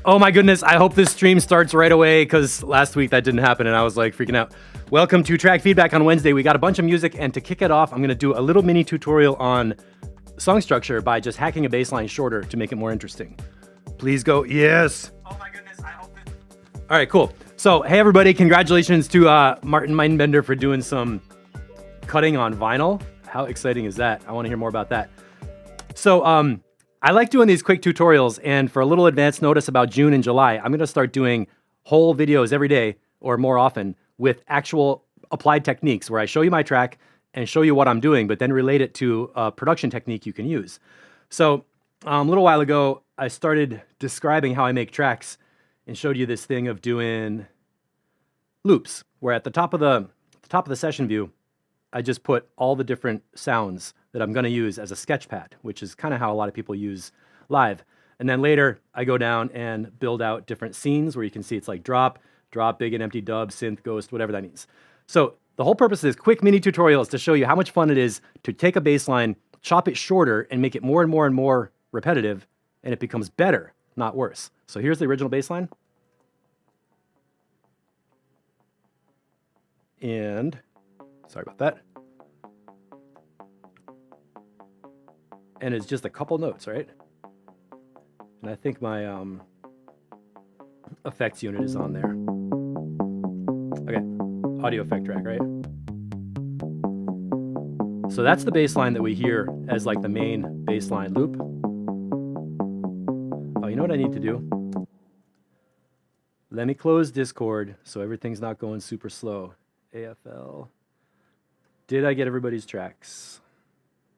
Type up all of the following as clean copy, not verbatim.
Oh my goodness, I hope this stream starts right away because last week that didn't happen and I was like freaking out. Welcome to Track Feedback on Wednesday. We got a bunch of music, and to kick it off, I'm gonna do a little mini tutorial on song structure by just hacking a bass line shorter to make it more interesting. Please go, yes. Oh my goodness, I hope this. All right, cool. So, hey everybody, congratulations to Martin Meinbender for doing some cutting on vinyl. How exciting is that? I wanna hear more about that. So, I like doing these quick tutorials, and for a little advance notice about June and July, I'm gonna start doing whole videos every day or more often with actual applied techniques where I show you my track and show you what I'm doing, but then relate it to a production technique you can use. So a little while ago, I started describing how I make tracks and showed you this thing of doing loops, where at the top of the session view, I just put all the different sounds that I'm gonna use as a sketch pad, which is kind of how a lot of people use live. And then later, I go down and build out different scenes where you can see it's like drop, big and empty, dub, synth, ghost, whatever that means. So the whole purpose of this quick mini tutorial is to show you how much fun it is to take a bass line, chop it shorter, and make it more and more and more repetitive, and it becomes better, not worse. So here's the original bass line. And sorry about that. And it's just a couple notes, right? And I think my effects unit is on there. Okay, audio effect track, right? So that's the bass line that we hear as like the main bass line loop. Oh, you know what I need to do? Let me close Discord so everything's not going super slow. AFL. Did I get everybody's tracks?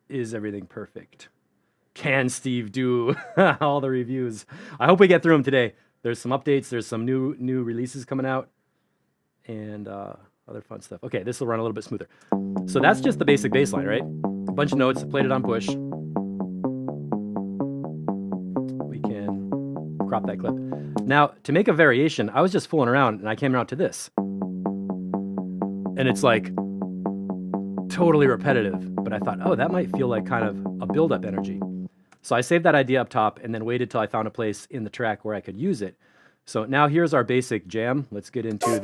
Is everything perfect? Can Steve do all the reviews? I hope we get through them today. There's some updates. There's some new releases coming out and other fun stuff. Okay, this will run a little bit smoother. So that's just the basic bass line, right? A bunch of notes, played it on push. We can crop that clip. Now, to make a variation, I was just fooling around and I came out to this. And it's like totally repetitive, but I thought, oh, that might feel like kind of a build-up energy. So I saved that idea up top and then waited till I found a place in the track where I could use it. So now here's our basic jam. Let's get into the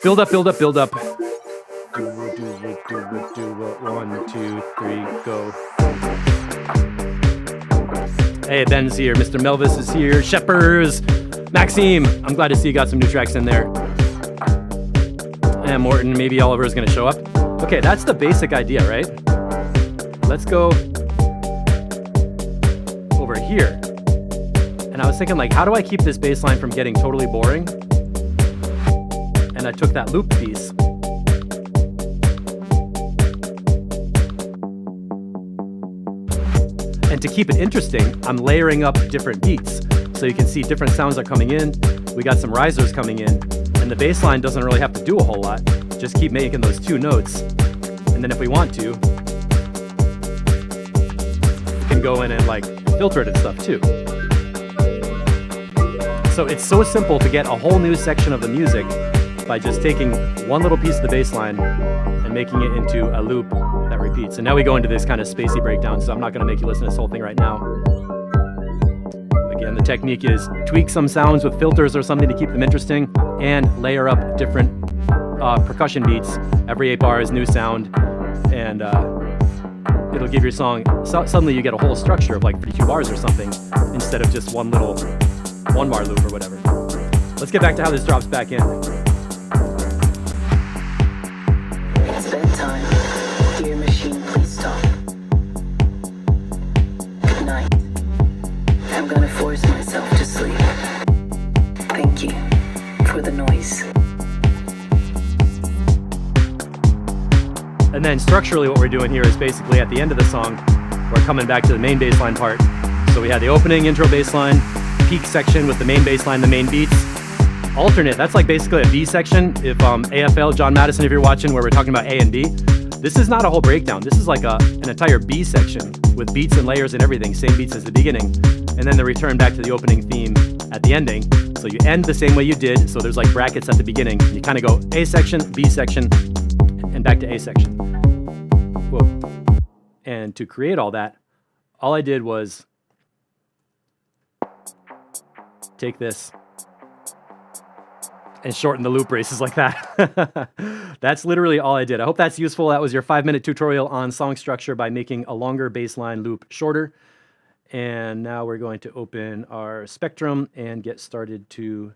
build up. Do it. 1, 2, 3, go. Hey, Ben's here. Mr. Melvis is here. Sheppers. Maxime. I'm glad to see you got some new tracks in there. And Morton, maybe Oliver is going to show up. Okay, that's the basic idea, right? Let's go over here. And I was thinking, like, how do I keep this bass line from getting totally boring? And I took that loop piece. And to keep it interesting, I'm layering up different beats. So you can see different sounds are coming in. We got some risers coming in. And the bass line doesn't really have to do a whole lot. Just keep making those two notes. And then if we want to, we can go in and like filter it and stuff too. So it's so simple to get a whole new section of the music by just taking one little piece of the bass line and making it into a loop that repeats. And now we go into this kind of spacey breakdown, so I'm not gonna make you listen to this whole thing right now. Again, the technique is tweak some sounds with filters or something to keep them interesting and layer up different percussion beats. Every 8 bars, new sound, and it'll give your song, suddenly you get a whole structure of like 32 bars or something instead of just one little 1 bar loop or whatever. Let's get back to how this drops back in. It's bedtime. Dear machine, please stop. Good night. I'm gonna force myself to sleep. Thank you for the noise. And then structurally what we're doing here is basically at the end of the song, we're coming back to the main bass line part. So we had the opening intro bass line, peak section with the main bass line, the main beats. Alternate, that's like basically a B section. If AFL, John Madison, if you're watching, where we're talking about A and B, this is not a whole breakdown. This is like an entire B section with beats and layers and everything, same beats as the beginning. And then the return back to the opening theme at the ending. So you end the same way you did. So there's like brackets at the beginning. You kind of go A section, B section, and back to A section. Whoa. And to create all that, all I did was take this and shorten the loop braces like that. That's literally all I did. I hope that's useful. That was your 5-minute tutorial on song structure by making a longer bass line loop shorter. And now we're going to open our Spectrum and get started to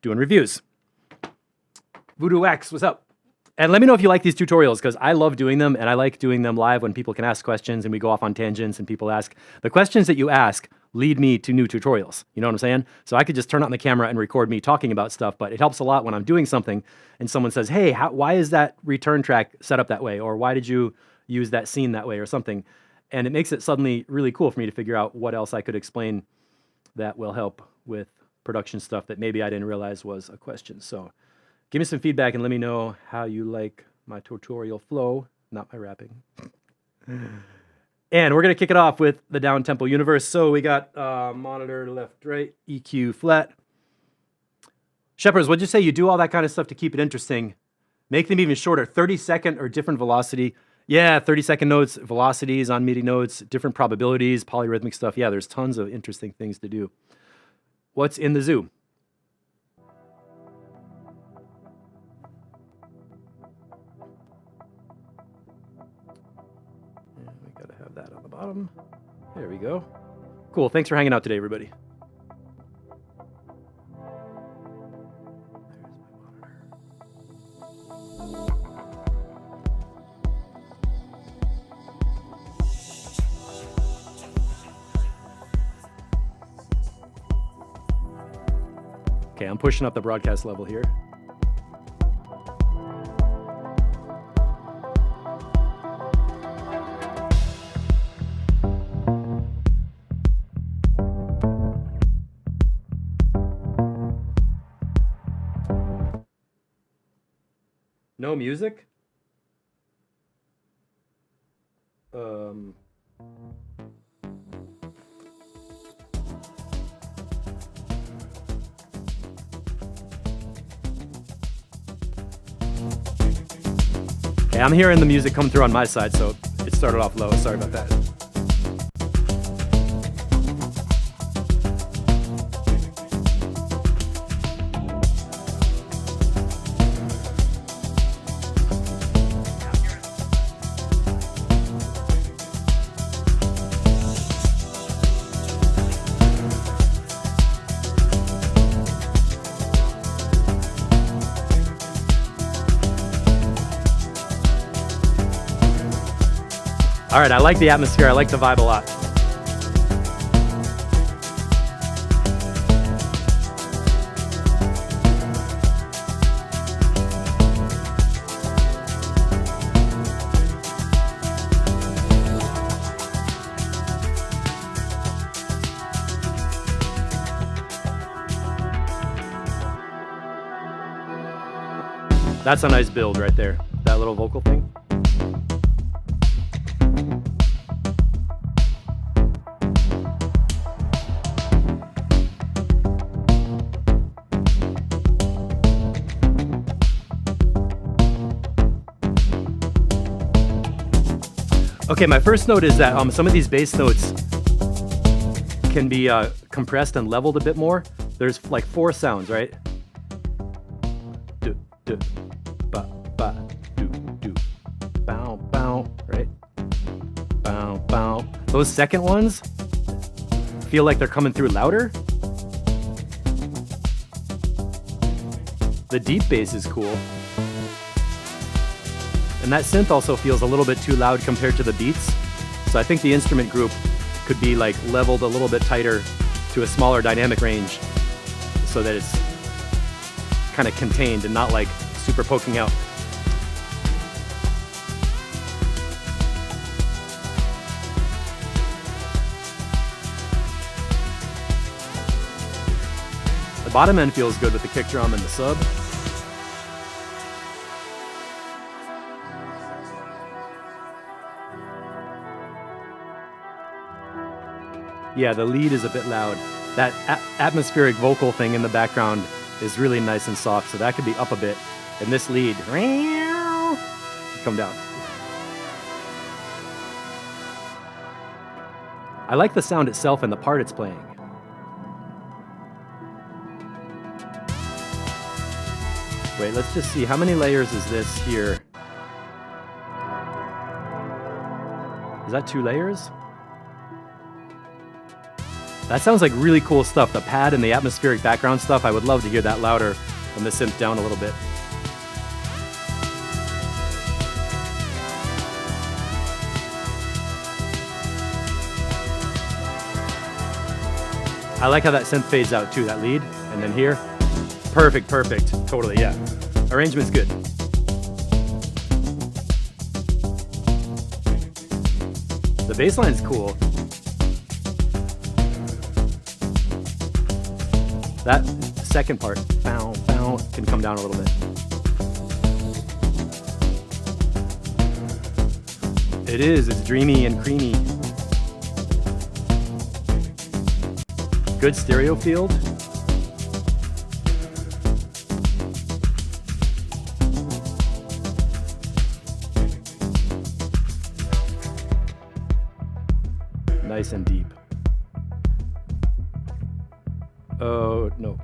doing reviews. Voodoo Wax, what's up? And let me know if you like these tutorials, because I love doing them, and I like doing them live when people can ask questions and we go off on tangents and people ask. The questions that you ask lead me to new tutorials. You know what I'm saying? So I could just turn on the camera and record me talking about stuff, but it helps a lot when I'm doing something and someone says, hey, why is that return track set up that way? Or why did you use that scene that way or something? And it makes it suddenly really cool for me to figure out what else I could explain that will help with production stuff that maybe I didn't realize was a question. So give me some feedback and let me know how you like my tutorial flow, not my rapping. And we're going to kick it off with the down-tempo universe. So we got monitor, left, right, EQ, flat. Shepherds, what'd you say? You do all that kind of stuff to keep it interesting. Make them even shorter, 30-second or different velocity. Yeah, 30-second notes, velocities on MIDI notes, different probabilities, polyrhythmic stuff. Yeah, there's tons of interesting things to do. What's in the zoo? That on the bottom. There we go. Cool. Thanks for hanging out today, everybody. Okay, I'm pushing up the broadcast level here. No music? Okay, I'm hearing the music come through on my side, so it started off low. Sorry about that. All right, I like the atmosphere. I like the vibe a lot. That's a nice build right there, that little vocal thing. Okay, my first note is that some of these bass notes can be compressed and leveled a bit more. There's like 4 sounds, right? Do, do, ba, ba, do, do, bow, bow, right? Bow, bow. Those second ones feel like they're coming through louder. The deep bass is cool. And that synth also feels a little bit too loud compared to the beats. So I think the instrument group could be like leveled a little bit tighter to a smaller dynamic range so that it's kind of contained and not like super poking out. The bottom end feels good with the kick drum and the sub. Yeah, the lead is a bit loud. That atmospheric vocal thing in the background is really nice and soft, so that could be up a bit. And this lead, come down. I like the sound itself and the part it's playing. Wait, let's just see. How many layers is this here? Is that 2 layers? That sounds like really cool stuff. The pad and the atmospheric background stuff. I would love to hear that louder when the synth down a little bit. I like how that synth fades out too, that lead. And then here, perfect, perfect. Totally, yeah. Arrangement's good. The bass line's cool. That second part, bow, bow, can come down a little bit. It is, it's dreamy and creamy. Good stereo field. Nice and deep. Oh, no.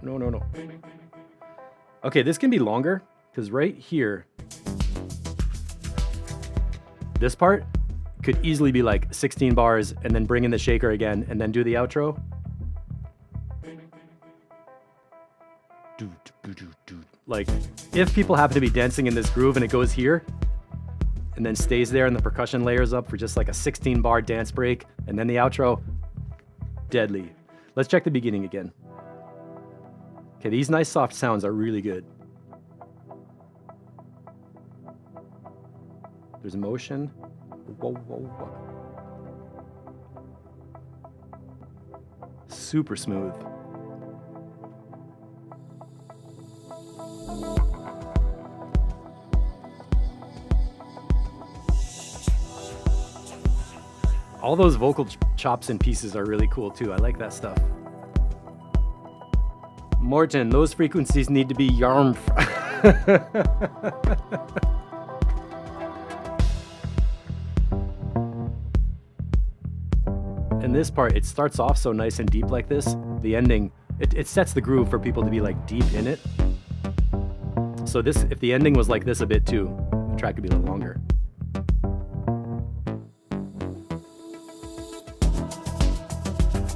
Okay, this can be longer, because right here, this part could easily be like 16 bars, and then bring in the shaker again, and then do the outro. Like, if people happen to be dancing in this groove and it goes here, and then stays there and the percussion layers up for just like a 16 bar dance break, and then the outro, deadly. Let's check the beginning again. Okay, these nice soft sounds are really good. There's motion. Whoa, whoa, whoa. Super smooth. All those vocal chops and pieces are really cool too. I like that stuff. Morton, those frequencies need to be yarmf. And this part, it starts off so nice and deep like this. The ending, it sets the groove for people to be like deep in it. So this, if the ending was like this a bit too, the track could be a little longer.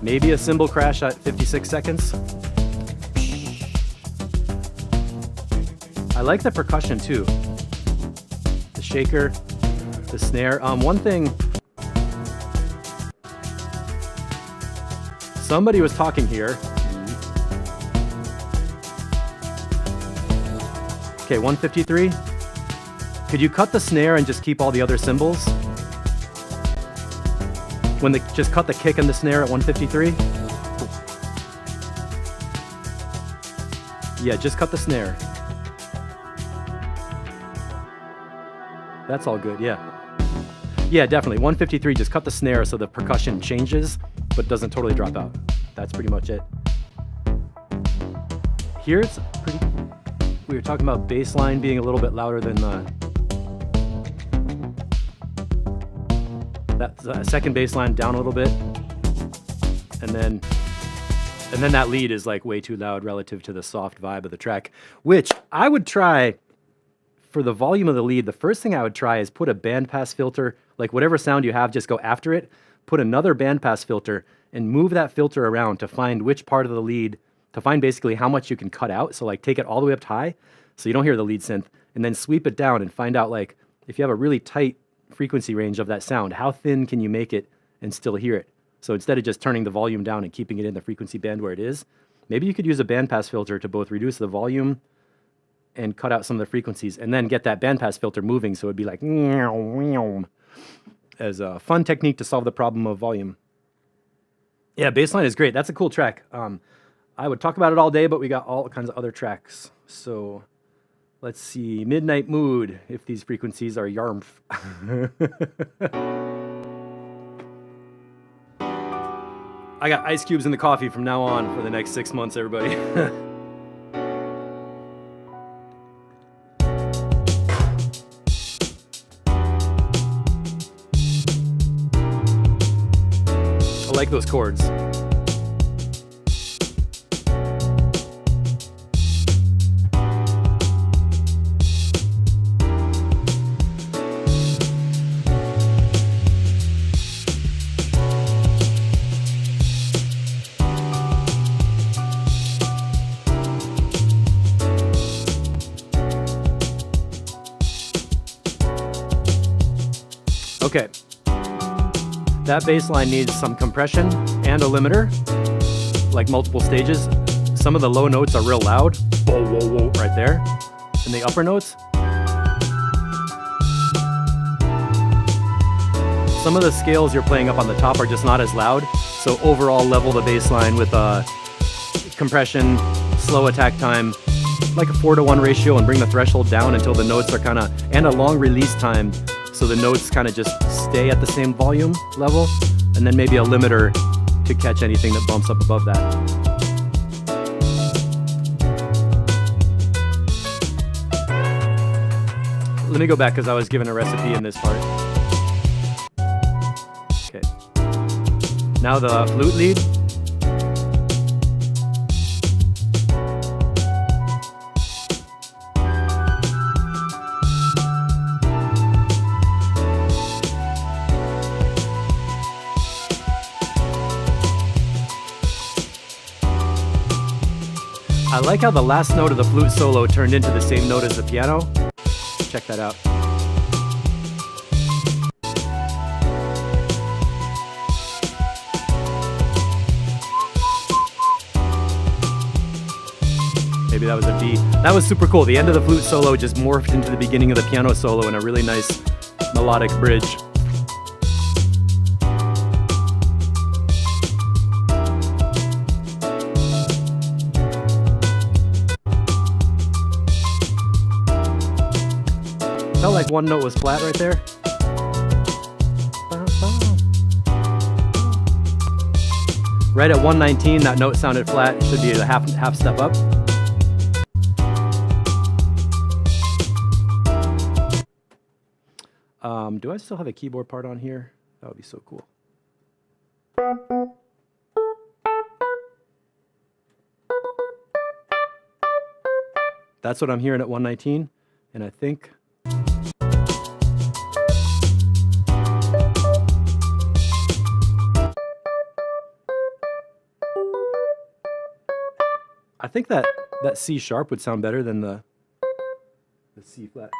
Maybe a cymbal crash at 56 seconds. I like the percussion too. The shaker, the snare. One thing, somebody was talking here. Okay, 153. Could you cut the snare and just keep all the other cymbals? When they just cut the kick and the snare at 153. Yeah, just cut the snare. That's all good, yeah. Yeah, definitely. 153, just cut the snare so the percussion changes, but doesn't totally drop out. That's pretty much it. Here it's pretty... We were talking about bass line being a little bit louder than that second bass line down a little bit, and then that lead is like way too loud relative to the soft vibe of the track, which I would try for the volume of the lead. The first thing I would try is put a bandpass filter, like whatever sound you have, just go after it, put another bandpass filter and move that filter around to find which part of the lead, to find basically how much you can cut out. So like take it all the way up to high so you don't hear the lead synth, and then sweep it down and find out like if you have a really tight frequency range of that sound, how thin can you make it and still hear it? So instead of just turning the volume down and keeping it in the frequency band where it is, maybe you could use a bandpass filter to both reduce the volume and cut out some of the frequencies, and then get that bandpass filter moving so it'd be like as a fun technique to solve the problem of volume. Yeah, bassline is great. That's a cool track. I would talk about it all day, but we got all kinds of other tracks. So let's see, Midnight Mood, if these frequencies are yarmf. I got ice cubes in the coffee from now on for the next 6 months, everybody. I like those chords. That bass line needs some compression and a limiter, like multiple stages. Some of the low notes are real loud, right there. And the upper notes, some of the scales you're playing up on the top are just not as loud. So overall level the bass line with compression, slow attack time, like a 4-to-1 ratio, and bring the threshold down until the notes are kind of, and a long release time, so the notes kind of just stay at the same volume level, and then maybe a limiter to catch anything that bumps up above that. Let me go back because I was given a recipe in this part. Okay. Now the flute lead. I like how the last note of the flute solo turned into the same note as the piano. Check that out. Maybe that was a B. That was super cool. The end of the flute solo just morphed into the beginning of the piano solo in a really nice melodic bridge. Felt like one note was flat right there. Right at 119, that note sounded flat. It should be a half step up. Do I still have a keyboard part on here? That would be so cool. That's what I'm hearing at 119, and I think that C sharp would sound better than the C flat.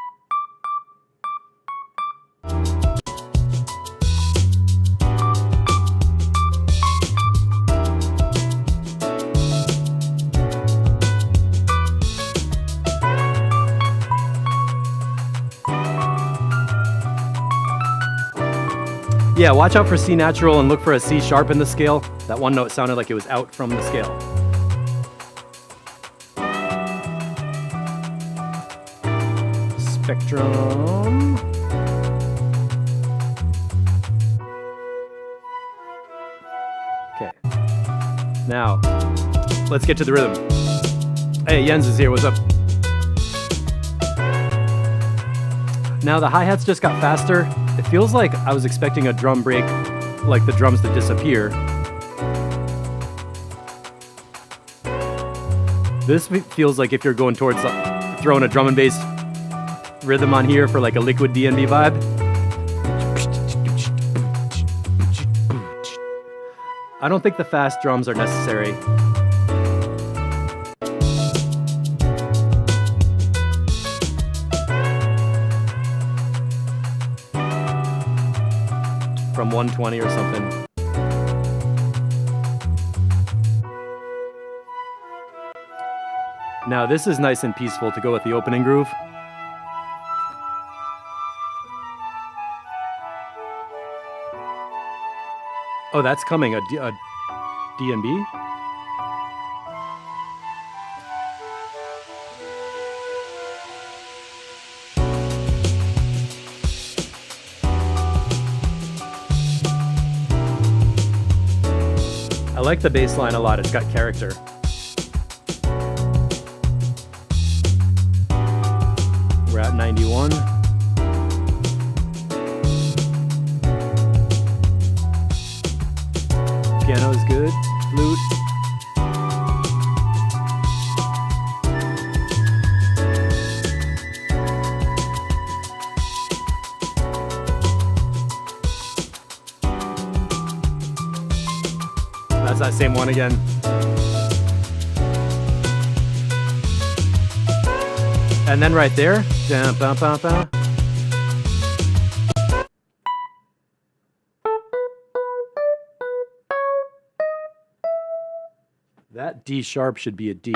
Yeah, watch out for C natural and look for a C sharp in the scale. That one note sounded like it was out from the scale. Spectrum. Okay. Now, let's get to the rhythm. Hey, Jens is here. What's up? Now the hi-hats just got faster. It feels like I was expecting a drum break, like the drums to disappear. This feels like if you're going towards throwing a drum and bass rhythm on here for like a liquid DnB vibe. I don't think the fast drums are necessary. From 120 or something. Now this is nice and peaceful to go with the opening groove. Oh, that's coming, a DnB? I like the bass line a lot, it's got character. We're at 91. Piano is good, flute. That's that same one again. And then right there, That D sharp should be a D.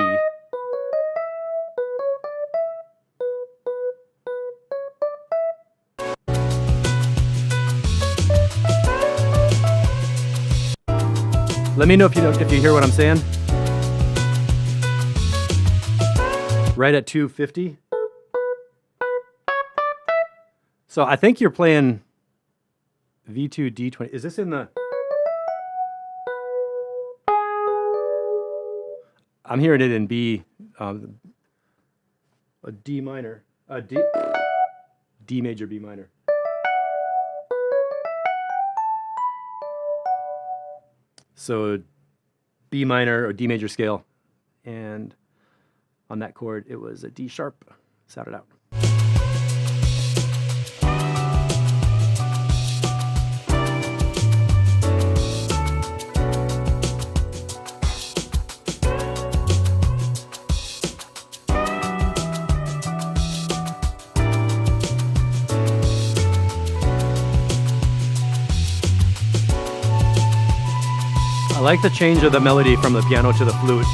Let me know if you hear what I'm saying. Right at 250. So I think you're playing V2 D20. Is this in the? I'm hearing it in B, a D minor, D major, B minor. So B minor or D major scale, and on that chord it was a D sharp. Sound it out. I like the change of the melody from the piano to the flute.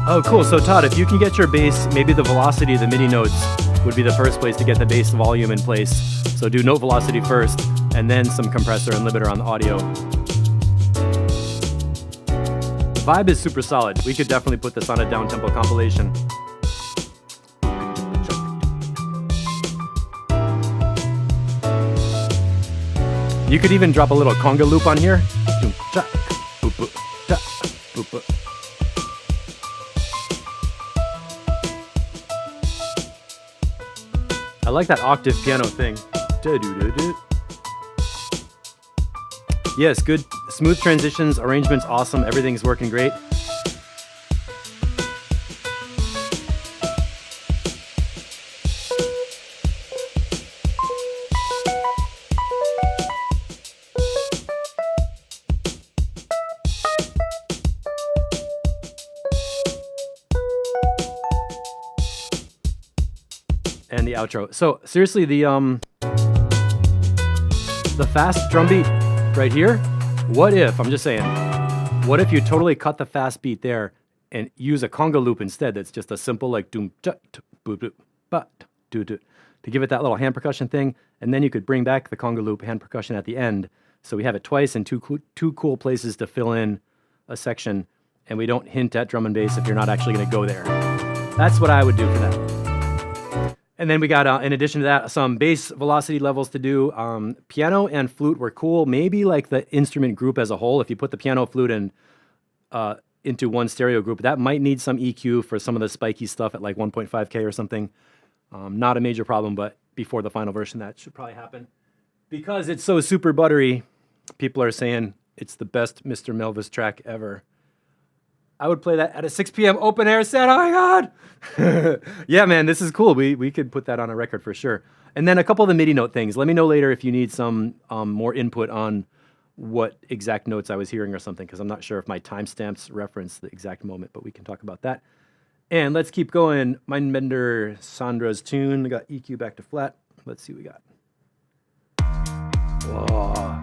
Oh, cool. So Todd, if you can get your bass, maybe the velocity of the MIDI notes would be the first place to get the bass volume in place. So do note velocity first, and then some compressor and limiter on the audio. Vibe is super solid. We could definitely put this on a down-tempo compilation. You could even drop a little conga loop on here. I like that octave piano thing. Yes, good. Smooth transitions, arrangement's awesome, everything's working great. And the outro. So seriously, the fast drum beat right here, what if, I'm just saying, what if you totally cut the fast beat there and use a conga loop instead that's just a simple like doom to give it that little hand percussion thing, and then you could bring back the conga loop hand percussion at the end, so we have it twice in two cool places to fill in a section, and we don't hint at drum and bass if you're not actually going to go there. That's what I would do for that. And then we got, in addition to that, some bass velocity levels to do. Piano and flute were cool. Maybe like the instrument group as a whole. If you put the piano, flute, and into one stereo group, that might need some EQ for some of the spiky stuff at like 1.5K or something. Not a major problem, but before the final version, that should probably happen. Because it's so super buttery, people are saying it's the best Mr. Melvis track ever. I would play that at a 6 p.m. open air set. Oh my God. Yeah, man, this is cool. We could put that on a record for sure. And then a couple of the MIDI note things. Let me know later if you need some more input on what exact notes I was hearing or something, because I'm not sure if my timestamps reference the exact moment, but we can talk about that. And let's keep going. Mindbender Sandra's tune. We got EQ back to flat. Let's see what we got. Whoa.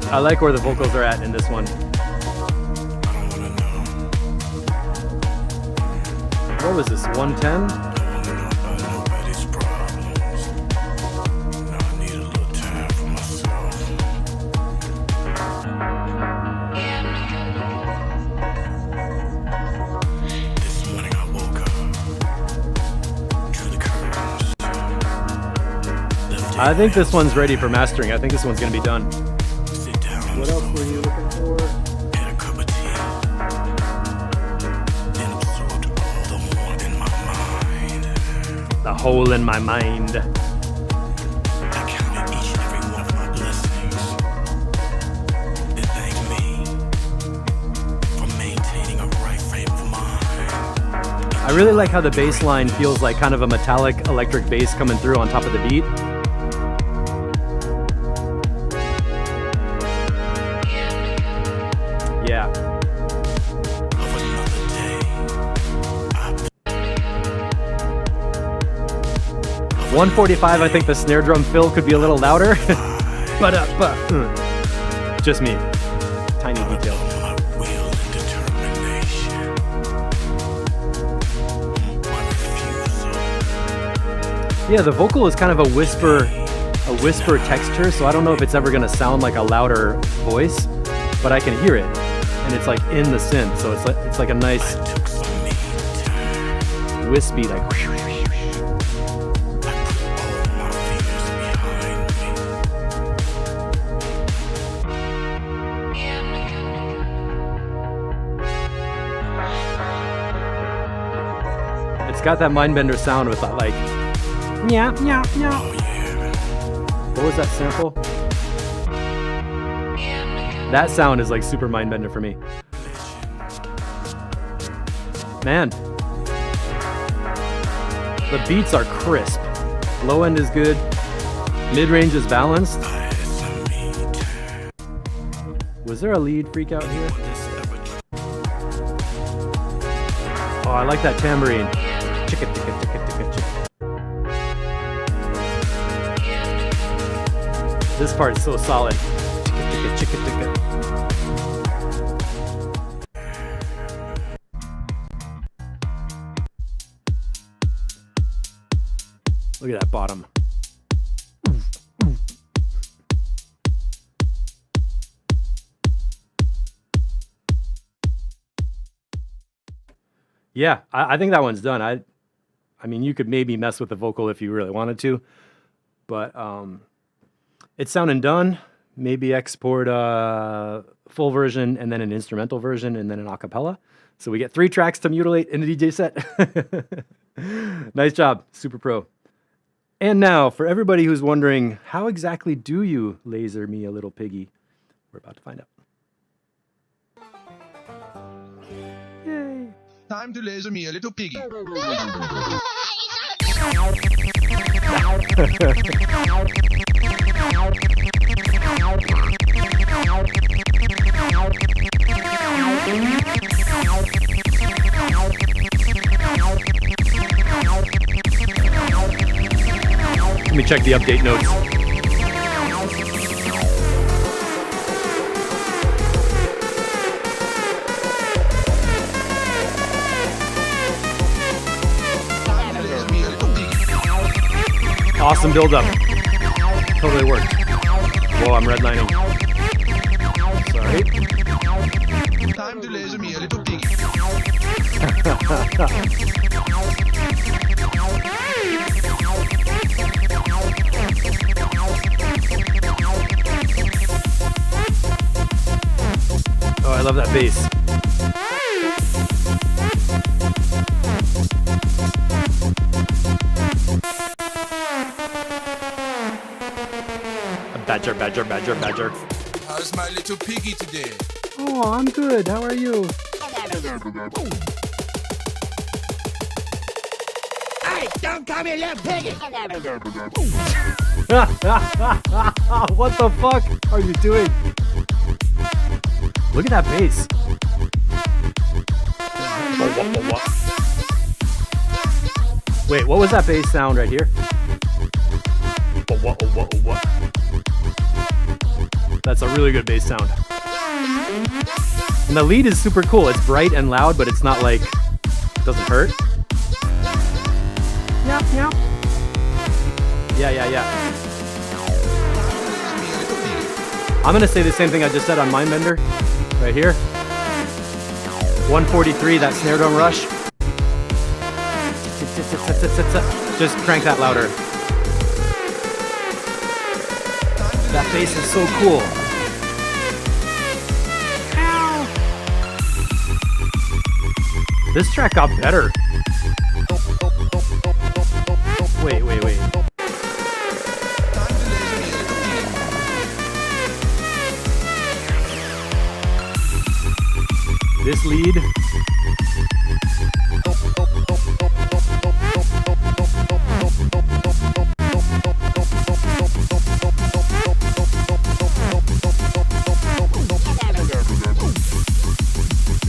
I like where the vocals are at in this one. What was this, 110? Left I think this one's ready for mastering. I think this one's gonna be done. What else were you looking for? The hole in my mind. I really like how the bass line feels like kind of a metallic electric bass coming through on top of the beat. Yeah. .145, I think the snare drum fill could be a little louder. But just me. Tiny detail. Yeah, the vocal is kind of a whisper texture, so I don't know if it's ever gonna sound like a louder voice, but I can hear it, and it's like in the synth, so it's like a nice wispy, like. It's got that Mindbender sound with that like. Yeah, yeah, yeah. What was that sample? That sound is like super Mindbender for me. Man. The beats are crisp. Low end is good. Mid range is balanced. Was there a lead freak out here? Oh, I like that tambourine. Chicka, chicka, chicka, chicka, chicka. This part is so solid. Chicka, chicka, chicka, Look at that bottom. Yeah, I think that one's done. I mean, you could maybe mess with the vocal if you really wanted to, but it's sounding done. Maybe export a full version and then an instrumental version and then an acapella. So we get 3 tracks to mutilate in a DJ set. Nice job, super pro. And now, for everybody who's wondering, how exactly do you laser me a little piggy? We're about to find out. Yay. Time to laser me a little piggy. Let me check the update notes. Awesome build-up. Totally worked. Whoa, I'm redlining. Sorry. Time to laser me a little piggy. Oh, I love that bass. Badger, badger, badger, badger. How's my little piggy today? Oh, I'm good. How are you? Hey, don't call me a little piggy. What the fuck are you doing? Look at that bass. Wait, what was that bass sound right here? That's a really good bass sound. And the lead is super cool. It's bright and loud, but it's not like, it doesn't hurt. Yep, yep. Yeah. I'm gonna say the same thing I just said on Mindbender, right here. 143, that snare drum rush. Just crank that louder. That bass is so cool. This track got better. Wait. This lead.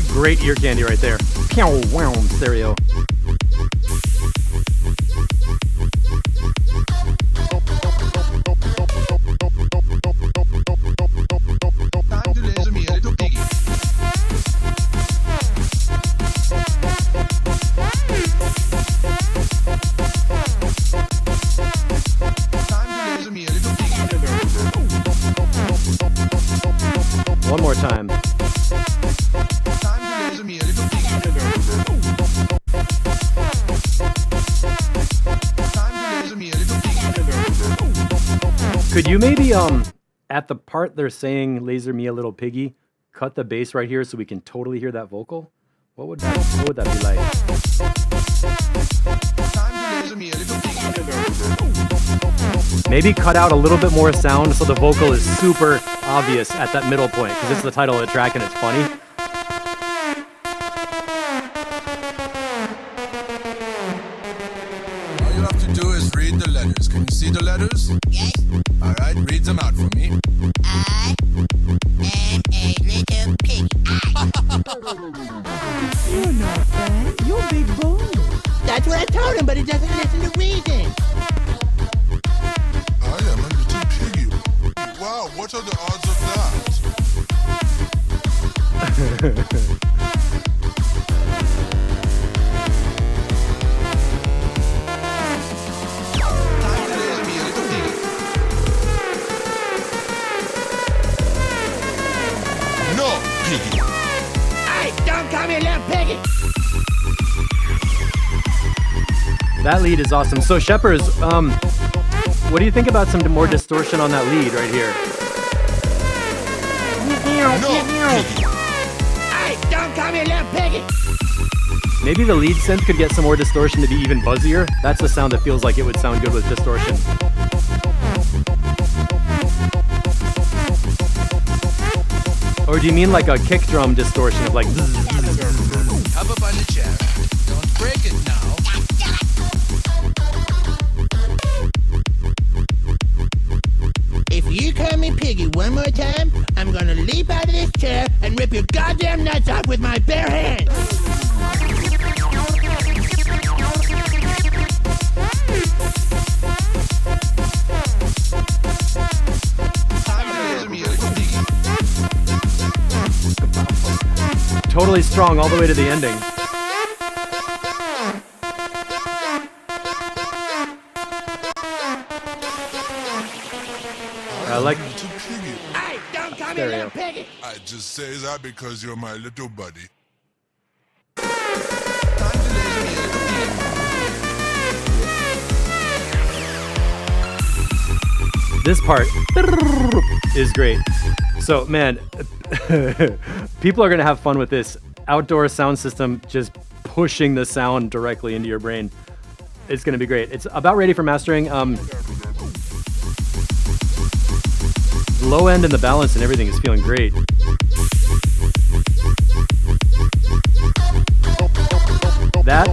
Great ear candy right there. Pew, wow, stereo. Time to laser me a little piggy. Time to laser me a little piggy. One more time. Time to laser me a little piggy. Time to laser me a little piggy. Could you maybe at the part they're saying "laser me a little piggy," cut the bass right here so we can totally hear that vocal? What would that be like? Time to laser me a little piggy. Maybe cut out a little bit more sound so the vocal is super obvious at that middle point, because it's the title of the track and it's funny. All you have to do is read the letters. Can you see the letters? Yes, All right, read them out for me. I am a little piggy. You're not bad. You're big bone. That's what I told him, but he doesn't listen to reason. I am a little piggy. Wow, what are the odds of Time to laser me a little piggy. No, piggy. Hey, don't call me a little piggy. That lead is awesome. So Shephers, what do you think about some more distortion on that lead right here? No, piggy. Hey, don't call me a little piggy. Maybe the lead synth could get some more distortion to be even buzzier. That's the sound that feels like it would sound good with distortion. Or do you mean like a kick drum distortion of like zzz, zzz, zzz? Hop up on the chair. Don't break it now. If you call me piggy one more time, I'm gonna leap out of this chair and rip your goddamn nuts off with my bare hands. Time to laser me a little piggy. Totally strong all the way to the ending. I like Little piggy. Hey, don't call me a little piggy. I just say that because you're my little buddy. Time to laser me a little piggy. this part is great. So man, people are gonna have fun with this outdoor sound system, just pushing the sound directly into your brain. It's gonna be great. It's about ready for mastering. Low end and the balance and everything is feeling great. That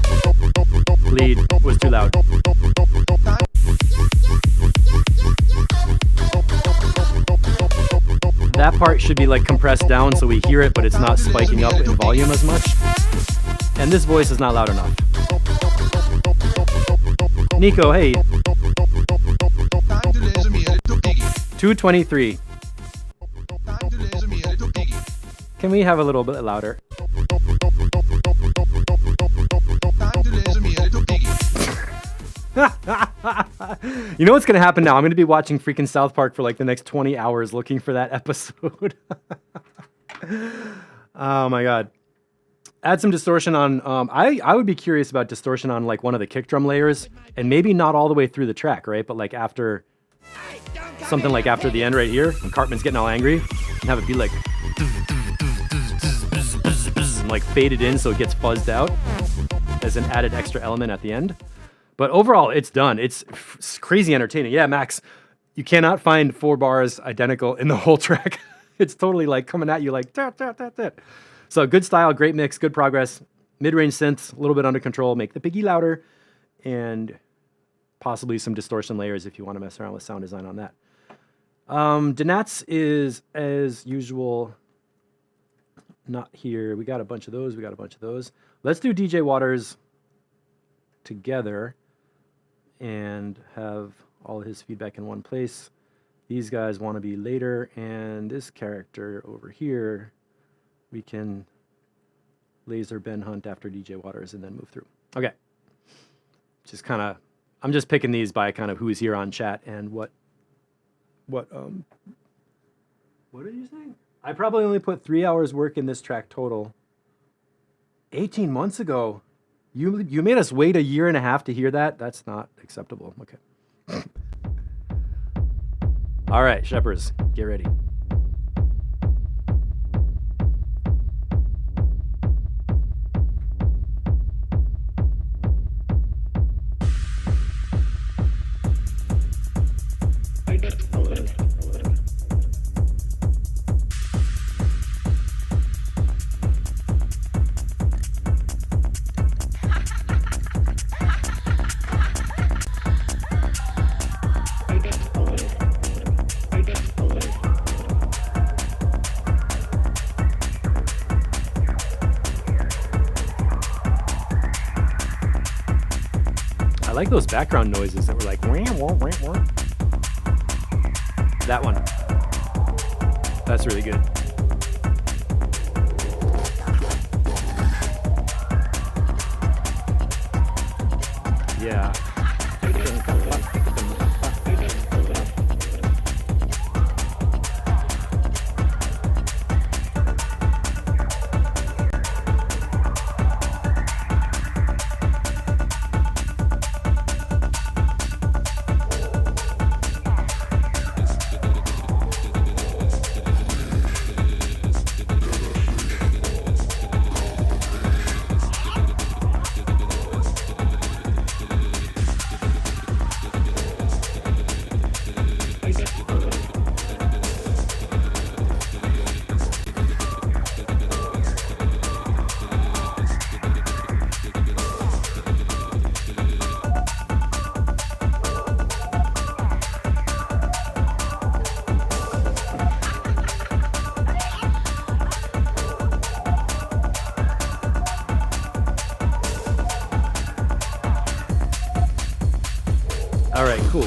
lead was too loud. That part should be like compressed down so we hear it, but it's not spiking up in volume as much. And this voice is not loud enough. Nico, hey. Time to laser me a little piggy. 223. Time to laser me a little piggy. Can we have a little bit louder? Time to laser me a little piggy. You know what's going to happen now? I'm going to be watching freaking South Park for like the next 20 hours looking for that episode. Oh my God. Add some distortion on, I would be curious about distortion on like one of the kick drum layers, and maybe not all the way through the track, right? But like after something like after the end right here, when Cartman's getting all angry, and have it be like, and like faded in so it gets fuzzed out as an added extra element at the end. But overall, it's done. It's crazy entertaining. Yeah, Max, you cannot find 4 bars identical in the whole track. It's totally like coming at you like, tat, tat, tat, tat. So good style, great mix, good progress. Mid-range synths, a little bit under control. Make the piggy louder, and possibly some distortion layers if you want to mess around with sound design on that. Donats is, as usual, not here. We got a bunch of those. Let's do DJ Waters together and have all his feedback in one place. These guys want to be later, and this character over here, we can laser Ben Hunt after DJ Waters and then move through. Okay. Just kind of, I'm just picking these by kind of who's here on chat and what are you saying? I probably only put 3 hours work in this track total. 18 months ago. You made us wait 1.5 years to hear that? That's not acceptable. Okay. All right, Shepherds, get ready. I like those background noises that were like, wah, wah, wah, wah. That one. That's really good. Yeah. All right, cool.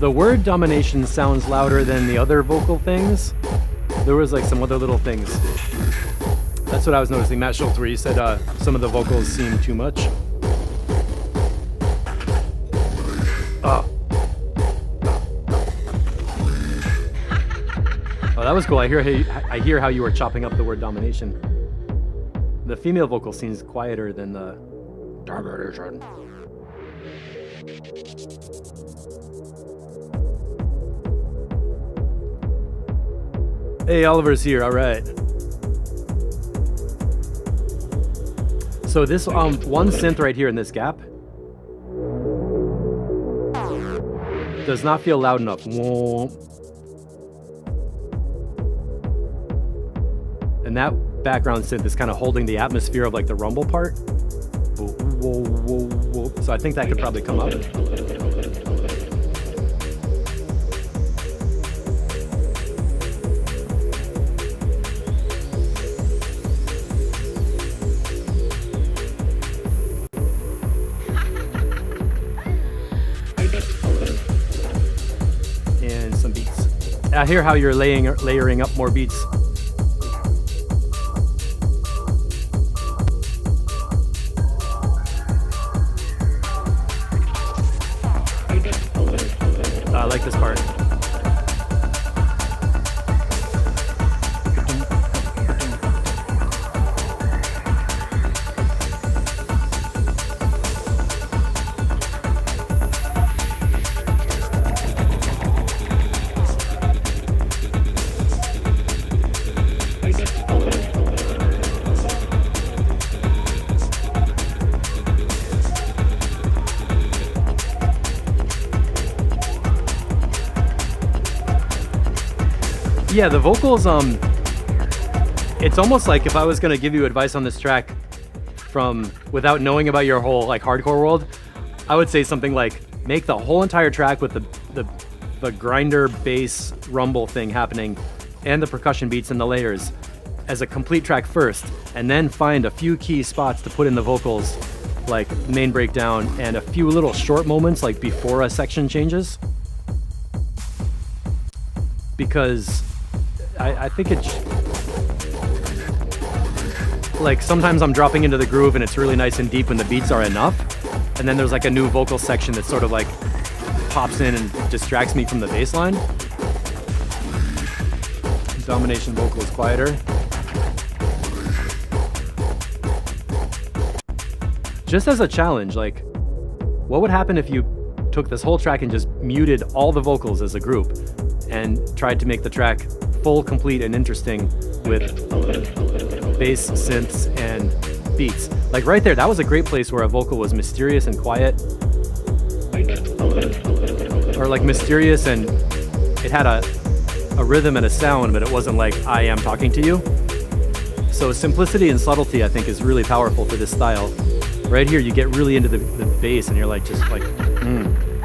The word domination sounds louder than the other vocal things. There was like some other little things. That's what I was noticing. Matt Schultz, where he said some of the vocals seem too much. Oh, that was cool. I hear how you were chopping up the word domination. The female vocal seems quieter than the domination. Hey, Oliver's here. All right. So this one synth right here in this gap does not feel loud enough. And that background synth is kind of holding the atmosphere of like the rumble part. So I think that could probably come up. And some beats. I hear how you're layering up more beats. I like this part. Yeah, the vocals, it's almost like if I was gonna give you advice on this track from without knowing about your whole like hardcore world, I would say something like make the whole entire track with the grinder bass rumble thing happening and the percussion beats and the layers as a complete track first, and then find a few key spots to put in the vocals, like main breakdown and a few little short moments like before a section changes. Because I think it's like sometimes I'm dropping into the groove and it's really nice and deep when the beats are enough, and then there's like a new vocal section that sort of like pops in and distracts me from the bass line. Domination vocal is quieter. Just as a challenge, like what would happen if you took this whole track and just muted all the vocals as a group and tried to make the track full, complete, and interesting with bass, synths, and beats. Like right there, that was a great place where a vocal was mysterious and quiet. Or like mysterious and it had a rhythm and a sound, but it wasn't like I am talking to you. So simplicity and subtlety, I think, is really powerful for this style. Right here, you get really into the bass and you're like, just like,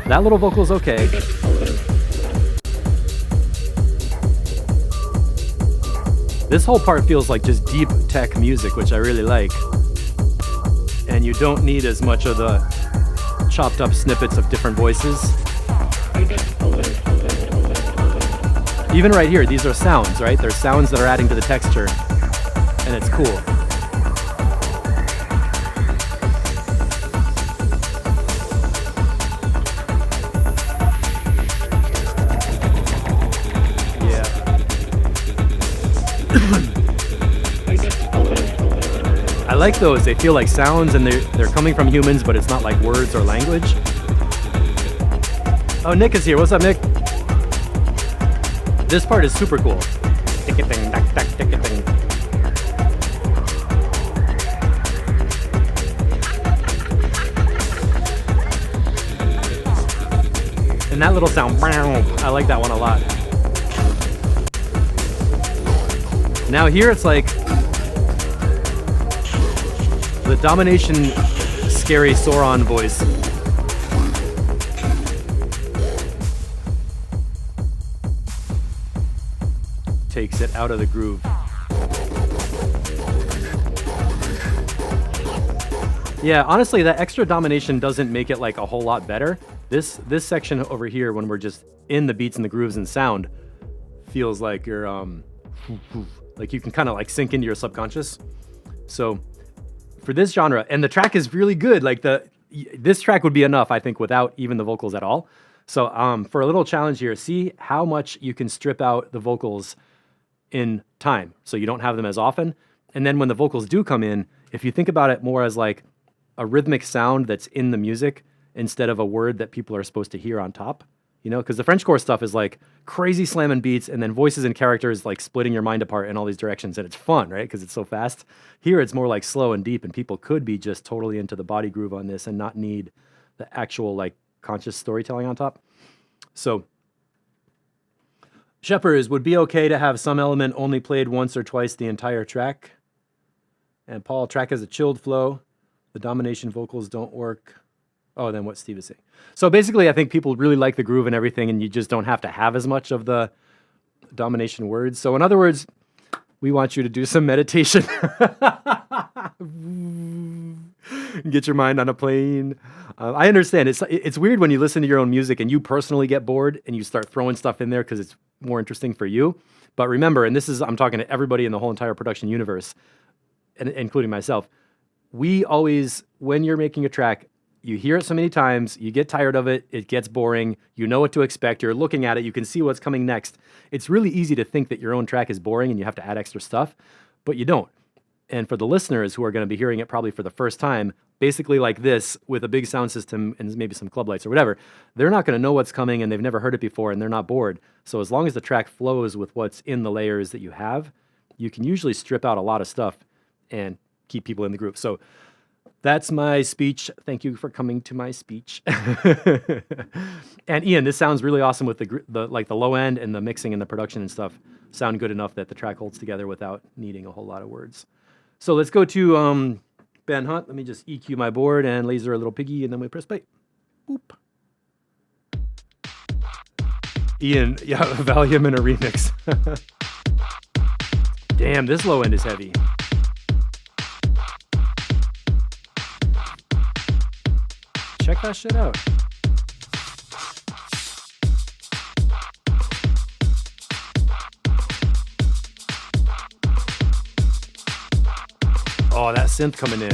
that little vocal is okay. This whole part feels like just deep tech music, which I really like. And you don't need as much of the chopped up snippets of different voices. Even right here, these are sounds, right? They're sounds that are adding to the texture, and it's cool. I like those. They feel like sounds and they're coming from humans, but it's not like words or language. Oh, Nick is here. What's up, Nick? This part is super cool. And that little sound, I like that one a lot. Now here it's like the domination scary Sauron voice. Takes it out of the groove. Yeah, honestly, that extra domination doesn't make it like a whole lot better. This section over here, when we're just in the beats and the grooves and sound, feels like you're like you can kind of like sink into your subconscious. So for this genre, and the track is really good, like this track would be enough, I think, without even the vocals at all. So for a little challenge here, see how much you can strip out the vocals in time so you don't have them as often. And then when the vocals do come in, if you think about it more as like a rhythmic sound that's in the music instead of a word that people are supposed to hear on top, you know, because the Frenchcore stuff is like crazy slamming beats and then voices and characters like splitting your mind apart in all these directions, and it's fun, right? Because it's so fast. Here it's more like slow and deep, and people could be just totally into the body groove on this and not need the actual like conscious storytelling on top. So Shepherds, would be okay to have some element only played once or twice the entire track. And Paul, track has a chilled flow. The domination vocals don't work. Oh, then what Steve is saying. So basically, I think people really like the groove and everything, and you just don't have to have as much of the domination words. So in other words, we want you to do some meditation. Get your mind on a plane. I understand. It's weird when you listen to your own music and you personally get bored and you start throwing stuff in there because it's more interesting for you. But remember, and I'm talking to everybody in the whole entire production universe, and including myself, we always, when you're making a track, you hear it so many times, you get tired of it, it gets boring, you know what to expect, you're looking at it, you can see what's coming next. It's really easy to think that your own track is boring and you have to add extra stuff, but you don't. And for the listeners who are going to be hearing it probably for the first time, basically like this, with a big sound system and maybe some club lights or whatever, they're not going to know what's coming and they've never heard it before and they're not bored. So as long as the track flows with what's in the layers that you have, you can usually strip out a lot of stuff and keep people in the groove. So that's my speech. Thank you for coming to my speech. And Ian, this sounds really awesome with the low end and the mixing and the production and stuff sound good enough that the track holds together without needing a whole lot of words. So let's go to Ben Hunt. Let me just EQ my board and laser a little piggy, and then we press play. Boop. Ian, yeah, Valium in a remix. Damn, this low end is heavy. Check that shit out. Oh, that synth coming in.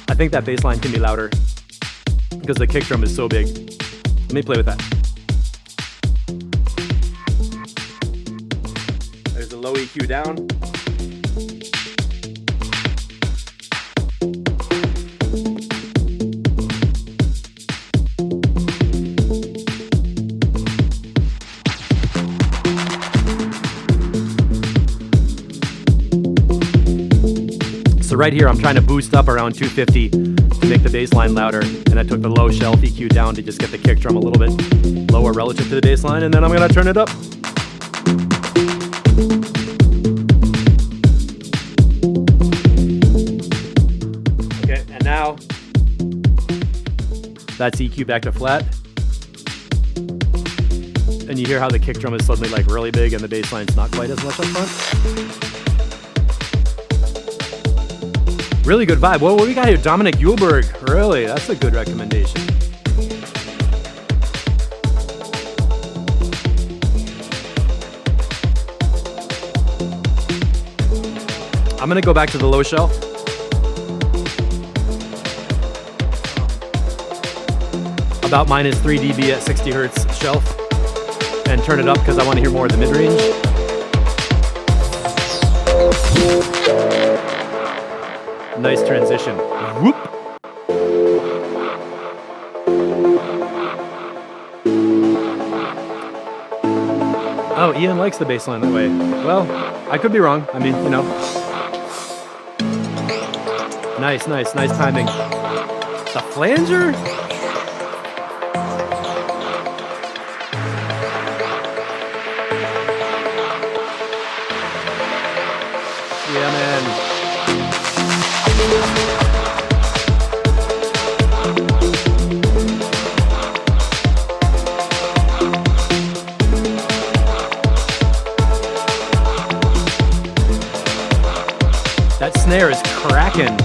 I think that bass line can be louder because the kick drum is so big. Let me play with that. There's the low EQ down. So right here, I'm trying to boost up around 250 to make the bass line louder, and I took the low shelf EQ down to just get the kick drum a little bit lower relative to the bass line, and then I'm gonna turn it up. Okay, and now that's EQ back to flat. And you hear how the kick drum is suddenly like really big and the bass line's not quite as much up front. Really good vibe. What we got here? Dominic Yulberg. Really, that's a good recommendation. I'm gonna go back to the low shelf. About minus 3 dB at 60 hertz shelf. And turn it up because I want to hear more of the mid-range. Nice transition. Whoop. Oh, Ian likes the bass line that way. Well, I could be wrong. I mean, you know. Nice timing. The flanger? Yeah, man. That snare is cracking.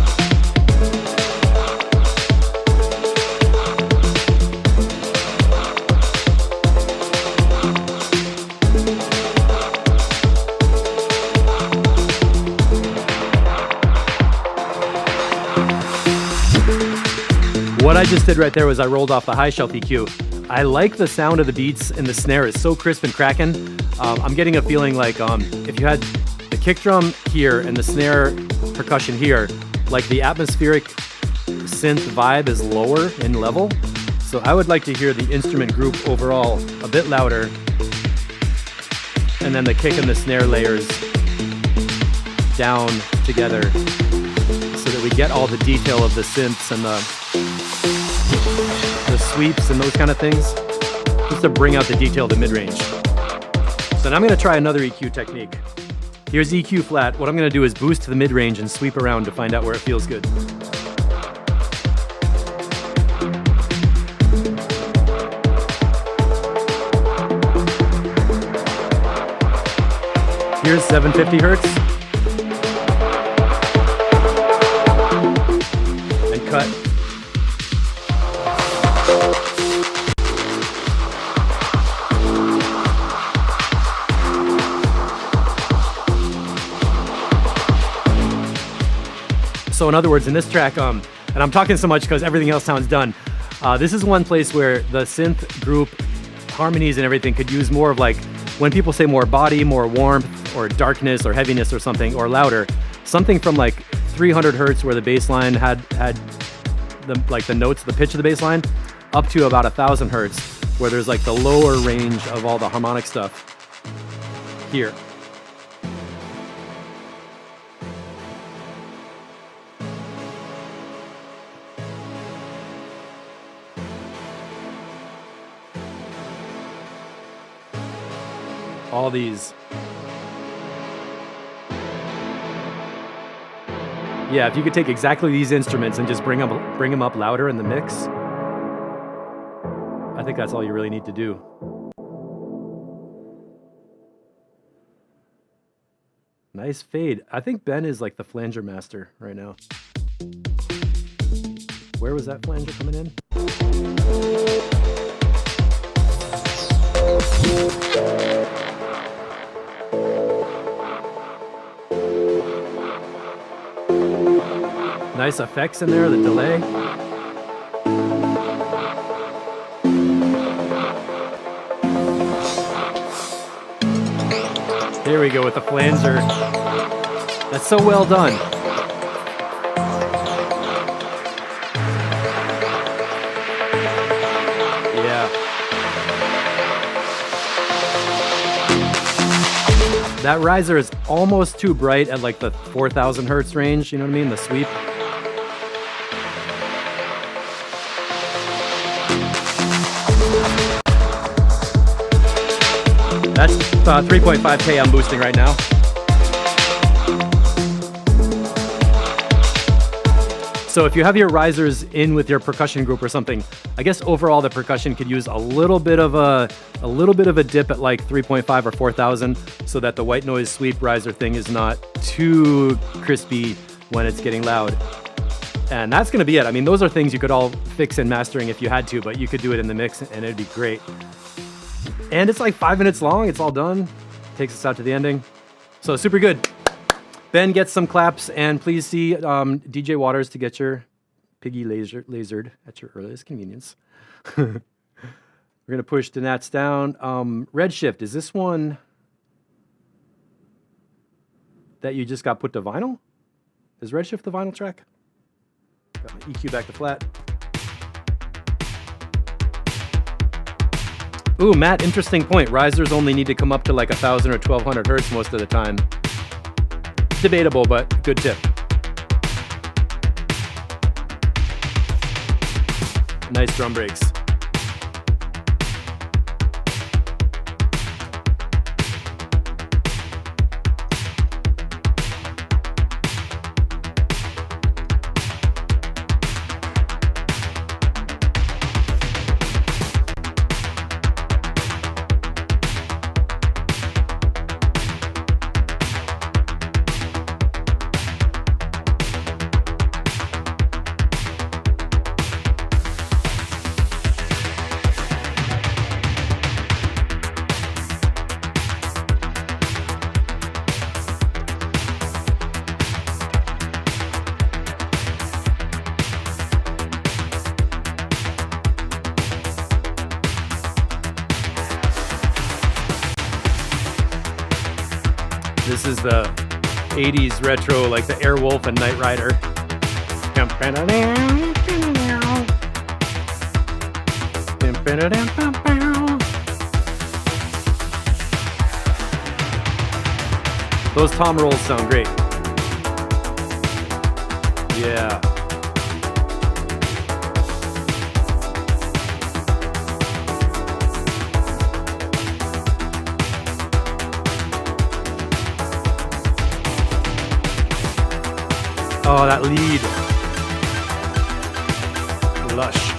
What I just did right there was I rolled off the high shelf EQ. I like the sound of the beats and the snare is so crisp and cracking. I'm getting a feeling like if you had the kick drum here and the snare percussion here, like the atmospheric synth vibe is lower in level. So I would like to hear the instrument group overall a bit louder, and then the kick and the snare layers down together so that we get all the detail of the synths and the sweeps and those kind of things, just to bring out the detail of the mid-range. So now I'm gonna try another EQ technique. Here's EQ flat. What I'm gonna do is boost to the mid-range and sweep around to find out where it feels good. Here's 750 hertz. And cut. So in other words, in this track, and I'm talking so much because everything else sounds done. This is one place where the synth group harmonies and everything could use more of like, when people say more body, more warmth, or darkness, or heaviness, or something, or louder, something from like 300 hertz where the bass line had the notes, the pitch of the bass line, up to about 1,000 hertz where there's like the lower range of all the harmonic stuff here. All these. Yeah, if you could take exactly these instruments and just bring them up louder in the mix, I think that's all you really need to do. Nice fade. I think Ben is like the flanger master right now. Where was that flanger coming in? Nice effects in there, the delay. Here we go with the flanger. That's so well done. Yeah. That riser is almost too bright at like the 4,000 hertz range, you know what I mean? The sweep. That's 3.5K I'm boosting right now. So if you have your risers in with your percussion group or something, I guess overall the percussion could use a little bit of a dip at like 3.5 or 4,000 so that the white noise sweep riser thing is not too crispy when it's getting loud. And that's gonna be it. I mean, those are things you could all fix in mastering if you had to, but you could do it in the mix and it'd be great. And it's like 5 minutes long. It's all done. Takes us out to the ending. So super good. Ben gets some claps, and please see DJ Waters to get your piggy lasered at your earliest convenience. We're gonna push the nats down. Redshift, is this one that you just got put to vinyl? Is Redshift the vinyl track? Got my EQ back to flat. Ooh, Matt, interesting point. Risers only need to come up to like 1,000 or 1,200 hertz most of the time. Debatable, but good tip. Nice drum breaks. This is the 80s retro, like the Airwolf and Knight Rider. Those tom rolls sound great. Yeah. Oh, that lead. Lush.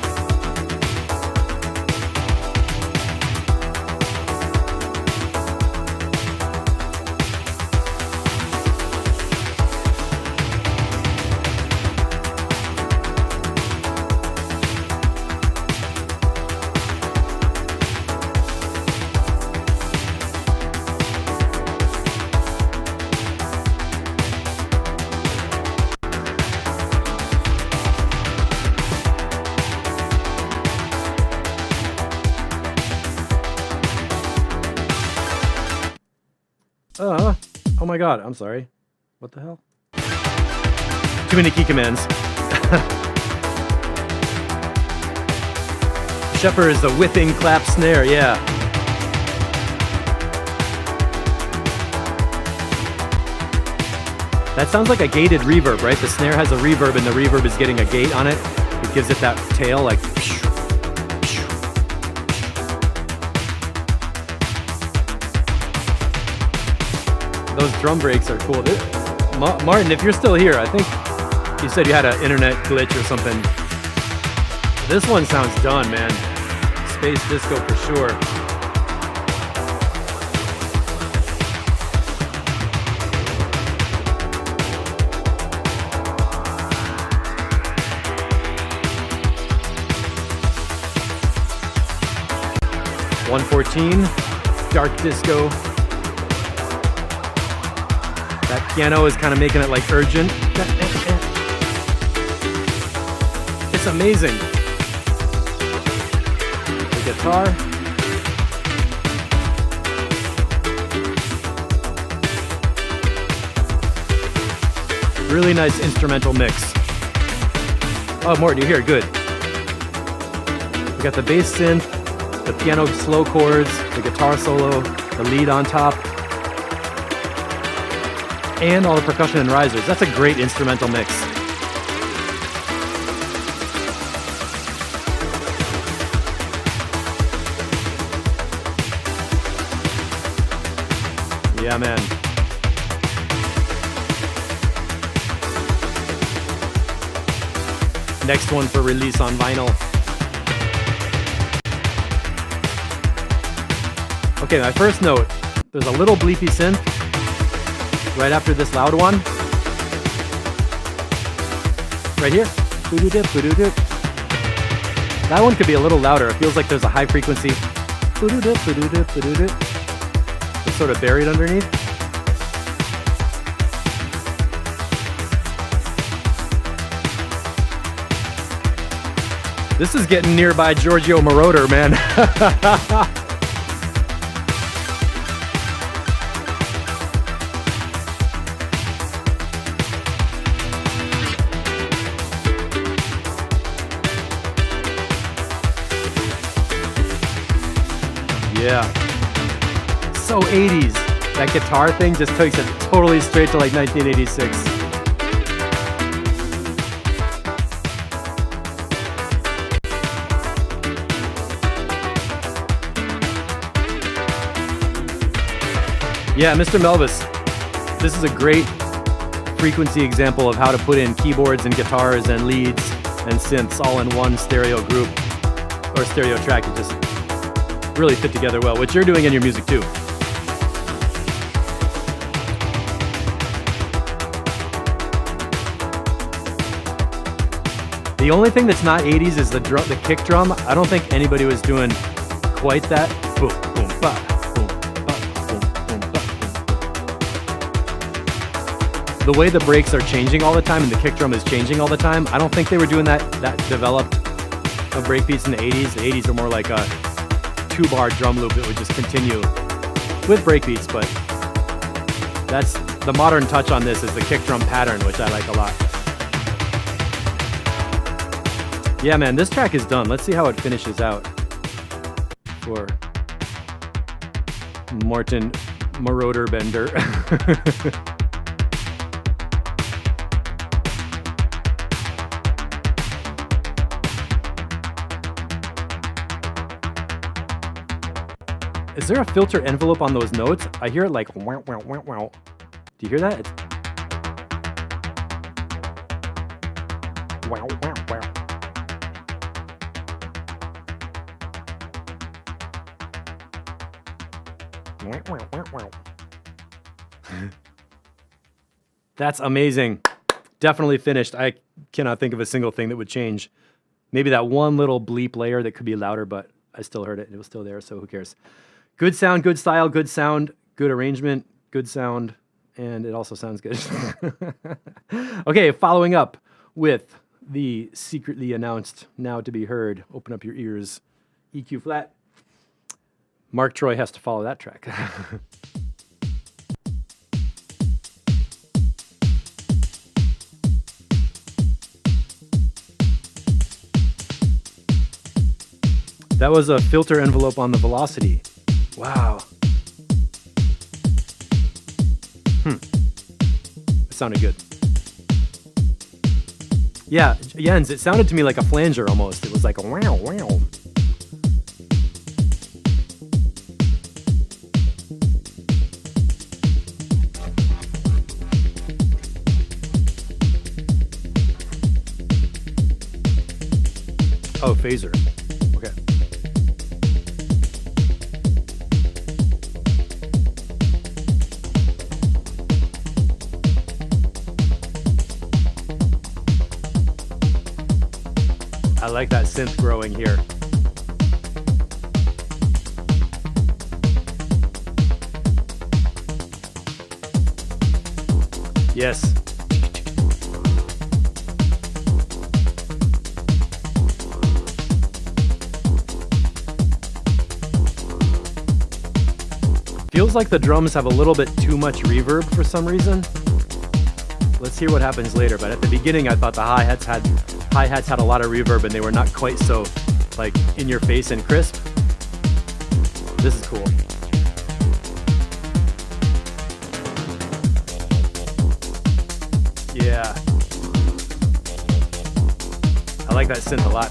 my god, I'm sorry. What the hell? Too many key commands. Shepard is the whipping clap snare, yeah. That sounds like a gated reverb, right? The snare has a reverb and the reverb is getting a gate on it. It gives it that tail like... Those drum breaks are cool. Martin, if you're still here, I think you said you had an internet glitch or something. This one sounds done, man. Space disco for sure. .114, dark disco. That piano is kind of making it like urgent. It's amazing. The guitar. Really nice instrumental mix. Oh, Morton, you're here. Good. We got the bass synth, the piano slow chords, the guitar solo, the lead on top, and all the percussion and risers. That's a great instrumental mix. Yeah, man. Next one for release on vinyl. Okay, my first note. There's a little bleepy synth right after this loud one. Right here. That one could be a little louder. It feels like there's a high frequency. It's sort of buried underneath. This is getting nearby Giorgio Moroder, man. Yeah. So 80s. That guitar thing just takes it totally straight to like 1986. Yeah, Mr. Melvis, this is a great frequency example of how to put in keyboards and guitars and leads and synths all in one stereo group or stereo track. It just really fit together well, which you're doing in your music too. The only thing that's not 80s is the kick drum. I don't think anybody was doing quite that. Boom, boom, ba, boom, ba, boom, boom, ba, boom. The way the breaks are changing all the time and the kick drum is changing all the time, I don't think they were doing that developed of breakbeats in the 80s. The 80s are more like a 2-bar drum loop that would just continue with breakbeats, but that's the modern touch on this is the kick drum pattern, which I like a lot. Yeah, man, this track is done. Let's see how it finishes out for Morten Moroder Bender. Is there a filter envelope on those notes? I hear it like wow, wow, wow, wow. Do you hear that? It's wow, wow, wow. Wow, wow, wow, wow. That's amazing. Definitely finished. I cannot think of a single thing that would change. Maybe that one little bleep layer that could be louder, but I still heard it. It was still there, so who cares? Good sound, good style, good sound, good arrangement, good sound, and it also sounds good. Okay, following up with the secretly announced, now to be heard, open up your ears, EQ flat. Mark Troy has to follow that track. That was a filter envelope on the velocity. Wow. It sounded good. Yeah, Jens, it sounded to me like a flanger almost. It was like a wow, wow. Oh, phaser. Okay. I like that synth growing here. Yes. Feels like the drums have a little bit too much reverb for some reason. Let's hear what happens later, but at the beginning I thought the hi-hats had a lot of reverb and they were not quite so like in your face and crisp. This is cool. Yeah. I like that synth a lot.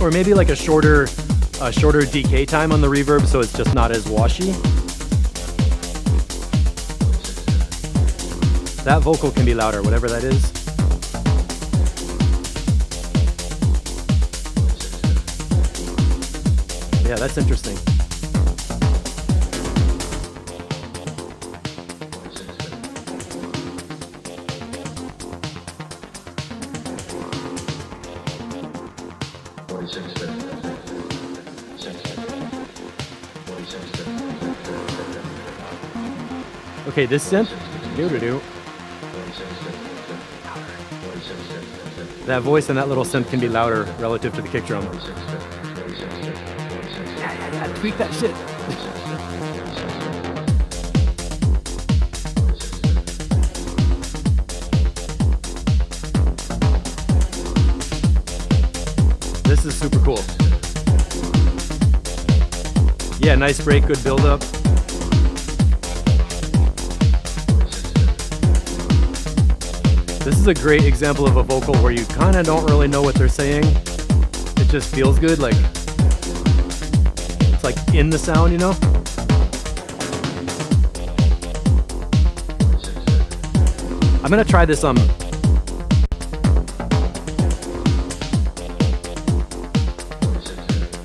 Or maybe like a shorter decay time on the reverb, so it's just not as washy. That vocal can be louder, whatever that is. Yeah, that's interesting. Okay, this synth, that voice and that little synth can be louder relative to the kick drum. Yeah, tweak that shit. This is super cool. Yeah, nice break, good build up. This is a great example of a vocal where you kind of don't really know what they're saying. It just feels good, like it's like in the sound, you know? I'm gonna try this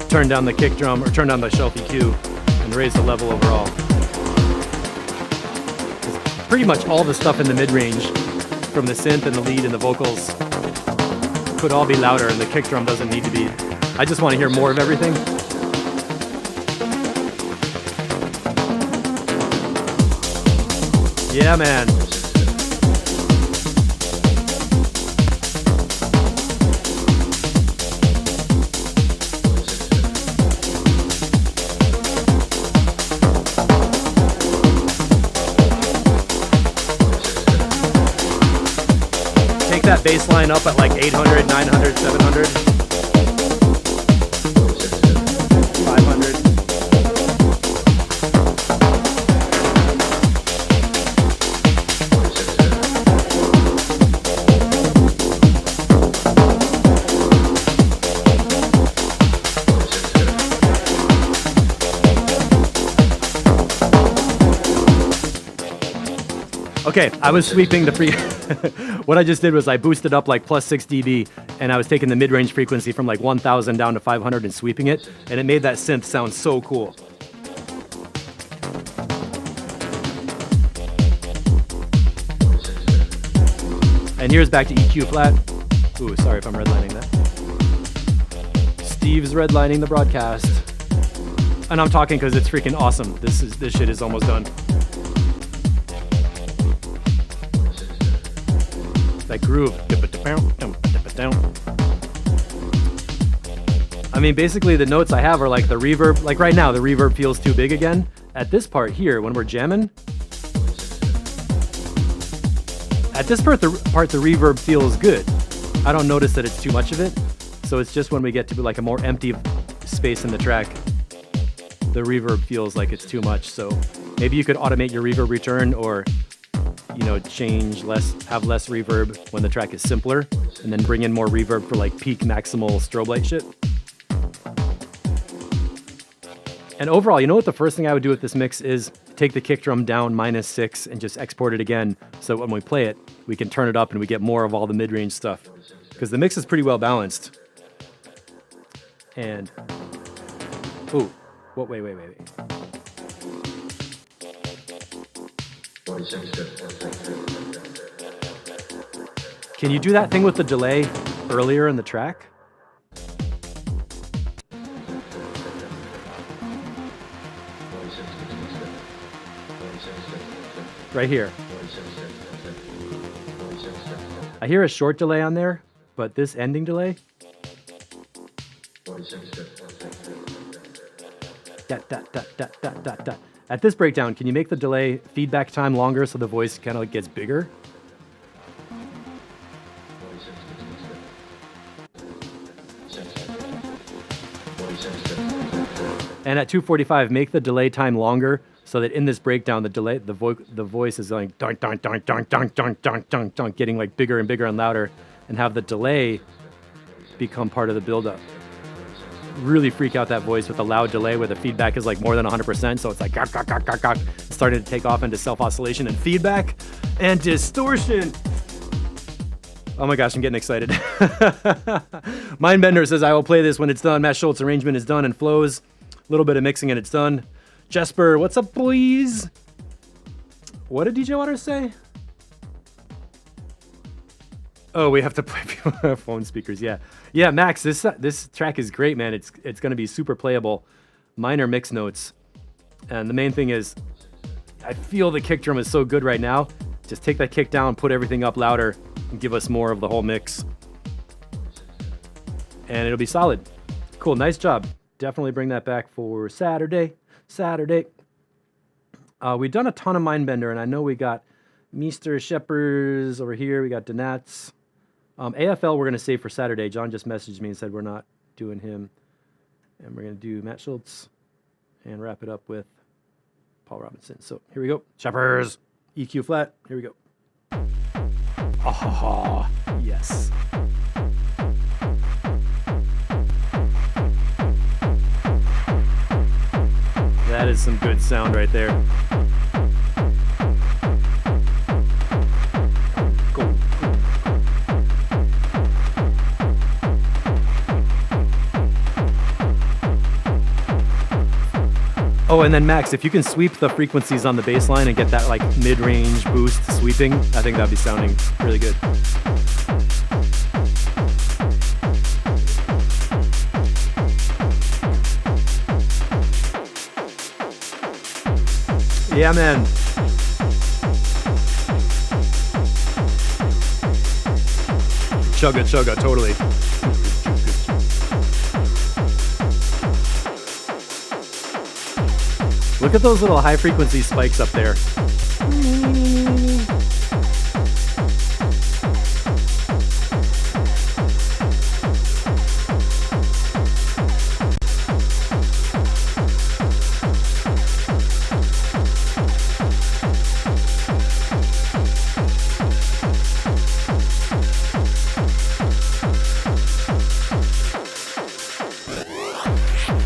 turn down the kick drum or turn down the shelf EQ and raise the level overall. Pretty much all the stuff in the mid-range from the synth and the lead and the vocals could all be louder, and the kick drum doesn't need to be. I just want to hear more of everything. Yeah, man. That bass line up at like 800, 900, 700, 500. Okay, I was sweeping the free. What I just did was I boosted up like plus 6 dB, and I was taking the mid-range frequency from like 1000 down to 500 and sweeping it, and it made that synth sound so cool. And here's back to EQ flat. Ooh, sorry if I'm redlining that. Steve's redlining the broadcast. And I'm talking because it's freaking awesome. This shit is almost done. That groove. I mean, basically the notes I have are like the reverb. Like right now, the reverb feels too big again. At this part here, when we're jamming, at this part, the reverb feels good. I don't notice that it's too much of it. So it's just when we get to like a more empty space in the track, the reverb feels like it's too much. So maybe you could automate your reverb return, or have less reverb when the track is simpler, and then bring in more reverb for like peak maximal strobe light shit. And overall, you know what the first thing I would do with this mix is take the kick drum down -6 and just export it again. So when we play it, we can turn it up and we get more of all the mid-range stuff. Because the mix is pretty well balanced. And, ooh, wait. Can you do that thing with the delay earlier in the track? Right here. I hear a short delay on there, but this ending delay. At this breakdown, can you make the delay feedback time longer so the voice kind of like gets bigger? And at 2:45, make the delay time longer so that in this breakdown, the voice is going dunk, dunk, dunk, dunk, dunk, dunk, dunk, dunk, dunk, getting like bigger and bigger and louder, and have the delay become part of the buildup. Really freak out that voice with a loud delay where the feedback is like more than 100%, so it's like gawk, gawk, gawk, gawk, gawk, starting to take off into self-oscillation and feedback and distortion. Oh my gosh, I'm getting excited. Mindbender says, I will play this when it's done. Matt Schultz, arrangement is done and flows. A little bit of mixing and it's done. Jesper, what's up, boys? What did DJ Waters say? Oh, we have to play phone speakers. Yeah, Max, this track is great, man. It's going to be super playable. Minor mix notes, and the main thing is, I feel the kick drum is so good right now. Just take that kick down, put everything up louder, and give us more of the whole mix, and it'll be solid. Cool, nice job. Definitely bring that back for Saturday. We've done a ton of Mindbender, and I know we got Mr. Shepherds over here. We got Donats. AFL we're going to save for Saturday. John just messaged me and said we're not doing him. And we're going to do Matt Schultz and wrap it up with Paul Robinson. So here we go. Shepherds. EQ flat. Here we go. Oh, yes. That is some good sound right there. Cool. Oh, and then Max, if you can sweep the frequencies on the bass line and get that like mid-range boost sweeping, I think that'd be sounding really good. Yeah, man. Chugga, totally. Look at those little high frequency spikes up there.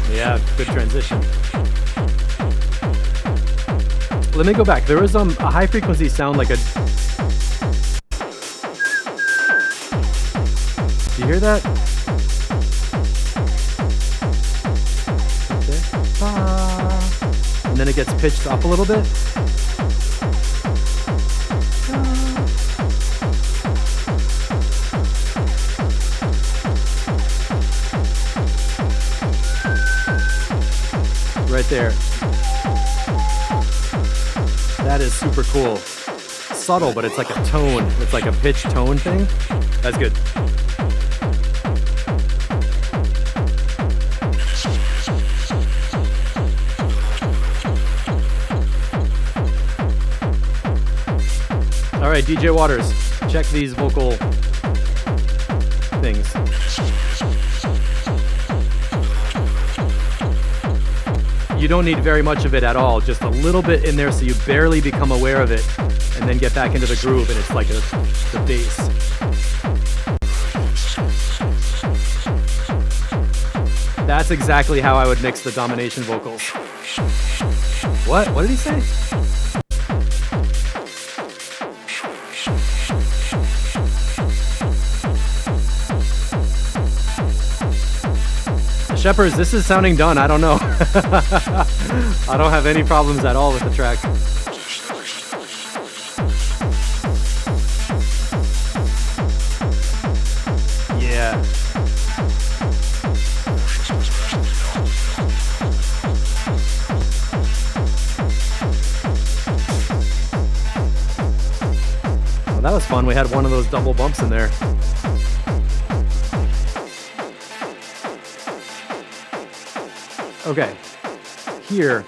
Yeah, good transition. Let me go back. There was a high frequency sound like a... Do you hear that? And then it gets pitched up a little bit. right there. That is super cool. Subtle, but it's like a tone. It's like a pitch tone thing. That's good. All right, DJ Waters, check these vocal things. You don't need very much of it at all, just a little bit in there so you barely become aware of it, and then get back into the groove, and it's like the bass. That's exactly how I would mix the domination vocals. What? What did he say? Shepherds, this is sounding done. I don't know. I don't have any problems at all with the track. Yeah. Well, that was fun. We had one of those double bumps in there. Okay, here.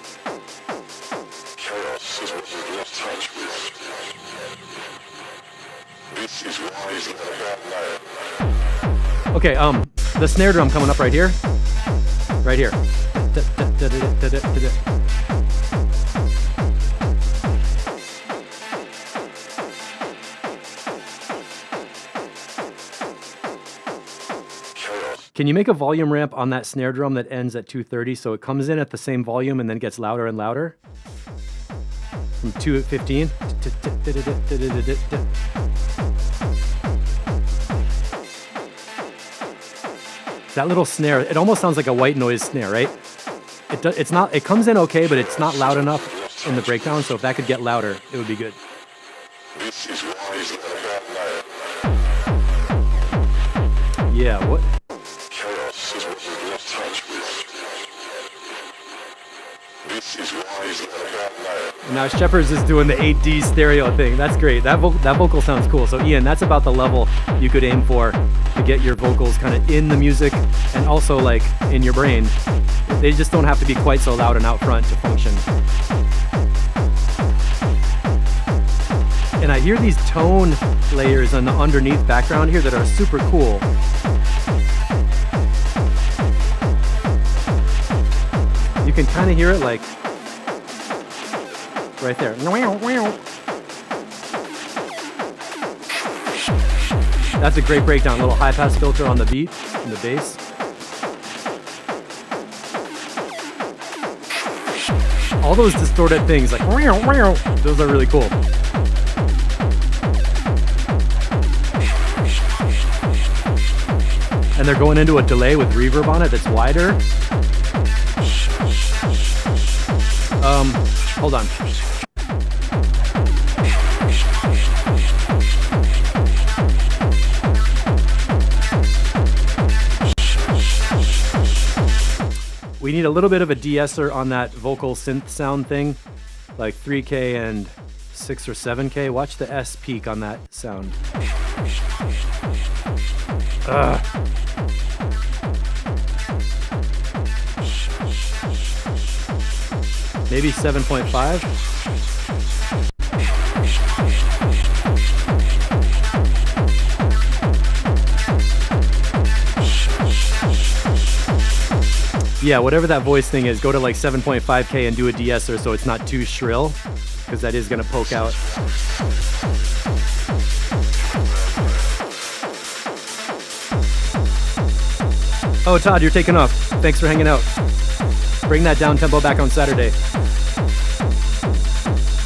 Okay, the snare drum coming up right here. Right here. Can you make a volume ramp on that snare drum that ends at 230 so it comes in at the same volume and then gets louder and louder? From 215. That little snare, it almost sounds like a white noise snare, right? It's not. It comes in okay, but it's not loud enough in the breakdown, so if that could get louder, it would be good. Yeah, what? Now Shepherds is doing the 8D stereo thing. That's great. That vocal sounds cool. So Ian, that's about the level you could aim for to get your vocals kind of in the music and also like in your brain. They just don't have to be quite so loud and out front to function. And I hear these tone layers on the underneath background here that are super cool. You can kind of hear it like right there. That's a great breakdown. A little high pass filter on the beat and the bass. All those distorted things like those are really cool. And they're going into a delay with reverb on it that's wider. Hold on. We need a little bit of a de-esser on that vocal synth sound thing, like 3K and 6 or 7K. Watch the S peak on that sound. Maybe 7.5. Yeah, whatever that voice thing is, go to like 7.5K and do a de-esser so it's not too shrill, because that is going to poke out. Oh, Todd, you're taking off. Thanks for hanging out. Bring that down tempo back on Saturday.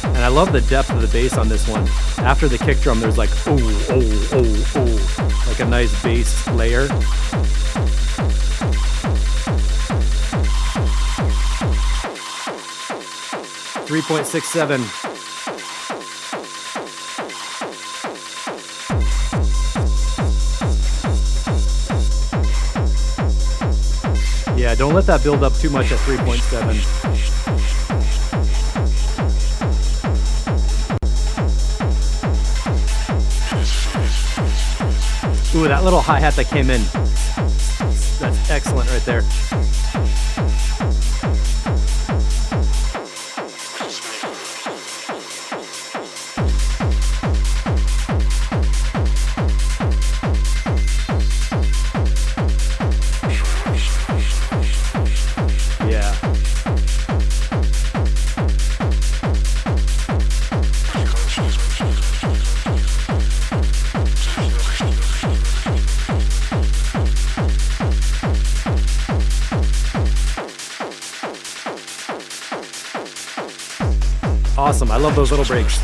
And I love the depth of the bass on this one. After the kick drum, there's like, oh, oh, oh, oh, like a nice bass layer. .67. Yeah, don't let that build up too much at 3.7. Ooh, that little hi-hat that came in. That's excellent right there. Yeah. Awesome. I love those little breaks.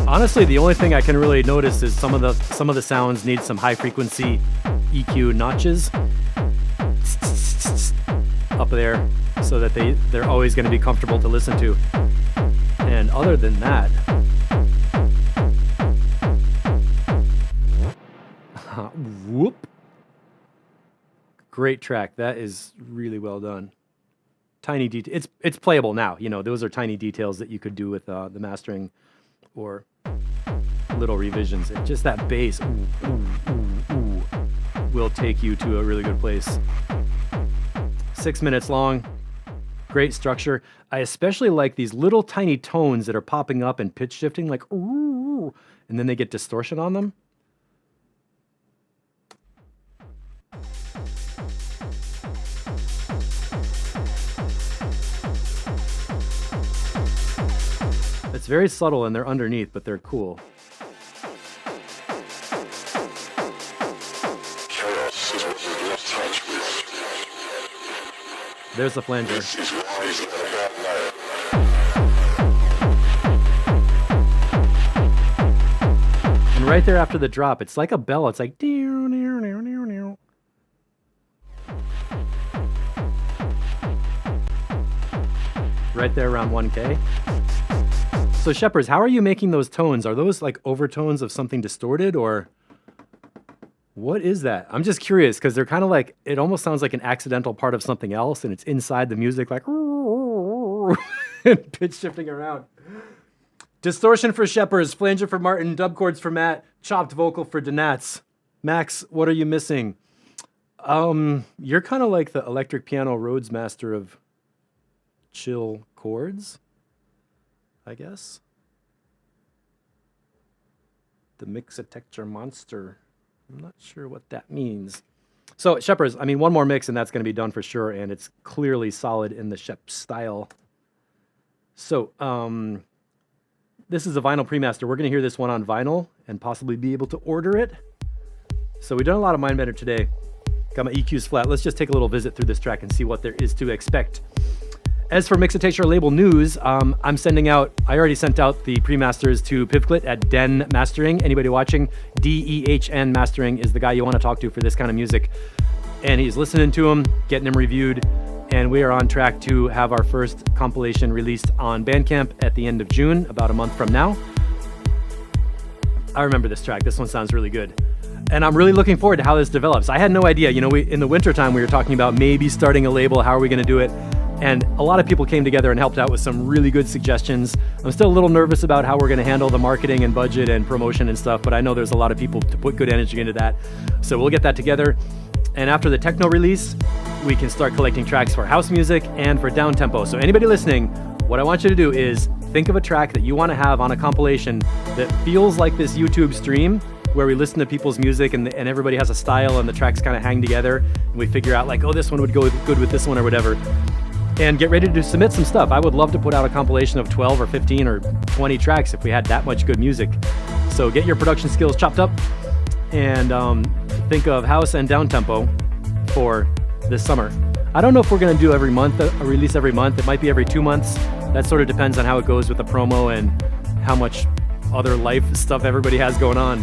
Honestly, the only thing I can really notice is some of the sounds need some high frequency EQ notches up there so that they're always going to be comfortable to listen to. And other than that, whoop. Great track. That is really well done. Tiny detail. It's playable now. You know, those are tiny details that you could do with the mastering or little revisions. And just that bass will take you to a really good place. 6 minutes long. Great structure. I especially like these little tiny tones that are popping up and pitch shifting, like ooh, and then they get distortion on them. It's very subtle and they're underneath, but they're cool. There's the flanger. And right there after the drop, it's like a bell. It's like right there around 1K. So Shepherds, how are you making those tones? Are those like overtones of something distorted, or what is that? I'm just curious because they're kind of like, it almost sounds like an accidental part of something else and it's inside the music, like and pitch shifting around. Distortion for Shepherds, flanger for Martin, dub chords for Matt, chopped vocal for Donats. Max, what are you missing? You're kind of like the electric piano Rhodes master of chill chords, I guess. The Mixotecture monster. I'm not sure what that means. So Shepherds, I mean, one more mix and that's going to be done for sure, and it's clearly solid in the Shep style. So this is a vinyl pre-master. We're going to hear this one on vinyl and possibly be able to order it. So we've done a lot of Mindbender today. Got my EQs flat. Let's just take a little visit through this track and see what there is to expect. As for Mixotecture label news, I already sent out the pre-masters to Pivklit at Den Mastering. Anybody watching, DEHN Mastering is the guy you want to talk to for this kind of music. And he's listening to them, getting them reviewed, and we are on track to have our first compilation released on Bandcamp at the end of June, about a month from now. I remember this track. This one sounds really good. And I'm really looking forward to how this develops. I had no idea. You know, in the wintertime, we were talking about maybe starting a label. How are we going to do it? And a lot of people came together and helped out with some really good suggestions. I'm still a little nervous about how we're going to handle the marketing and budget and promotion and stuff, but I know there's a lot of people to put good energy into that. So we'll get that together. And after the techno release, we can start collecting tracks for house music and for downtempo. So anybody listening, what I want you to do is think of a track that you want to have on a compilation that feels like this YouTube stream where we listen to people's music and everybody has a style and the tracks kind of hang together and we figure out like, oh, this one would go good with this one or whatever. And get ready to submit some stuff. I would love to put out a compilation of 12 or 15 or 20 tracks if we had that much good music. So get your production skills chopped up and think of house and downtempo for this summer. I don't know if we're going to do every month, a release every month. It might be every 2 months. That sort of depends on how it goes with the promo and how much other life stuff everybody has going on.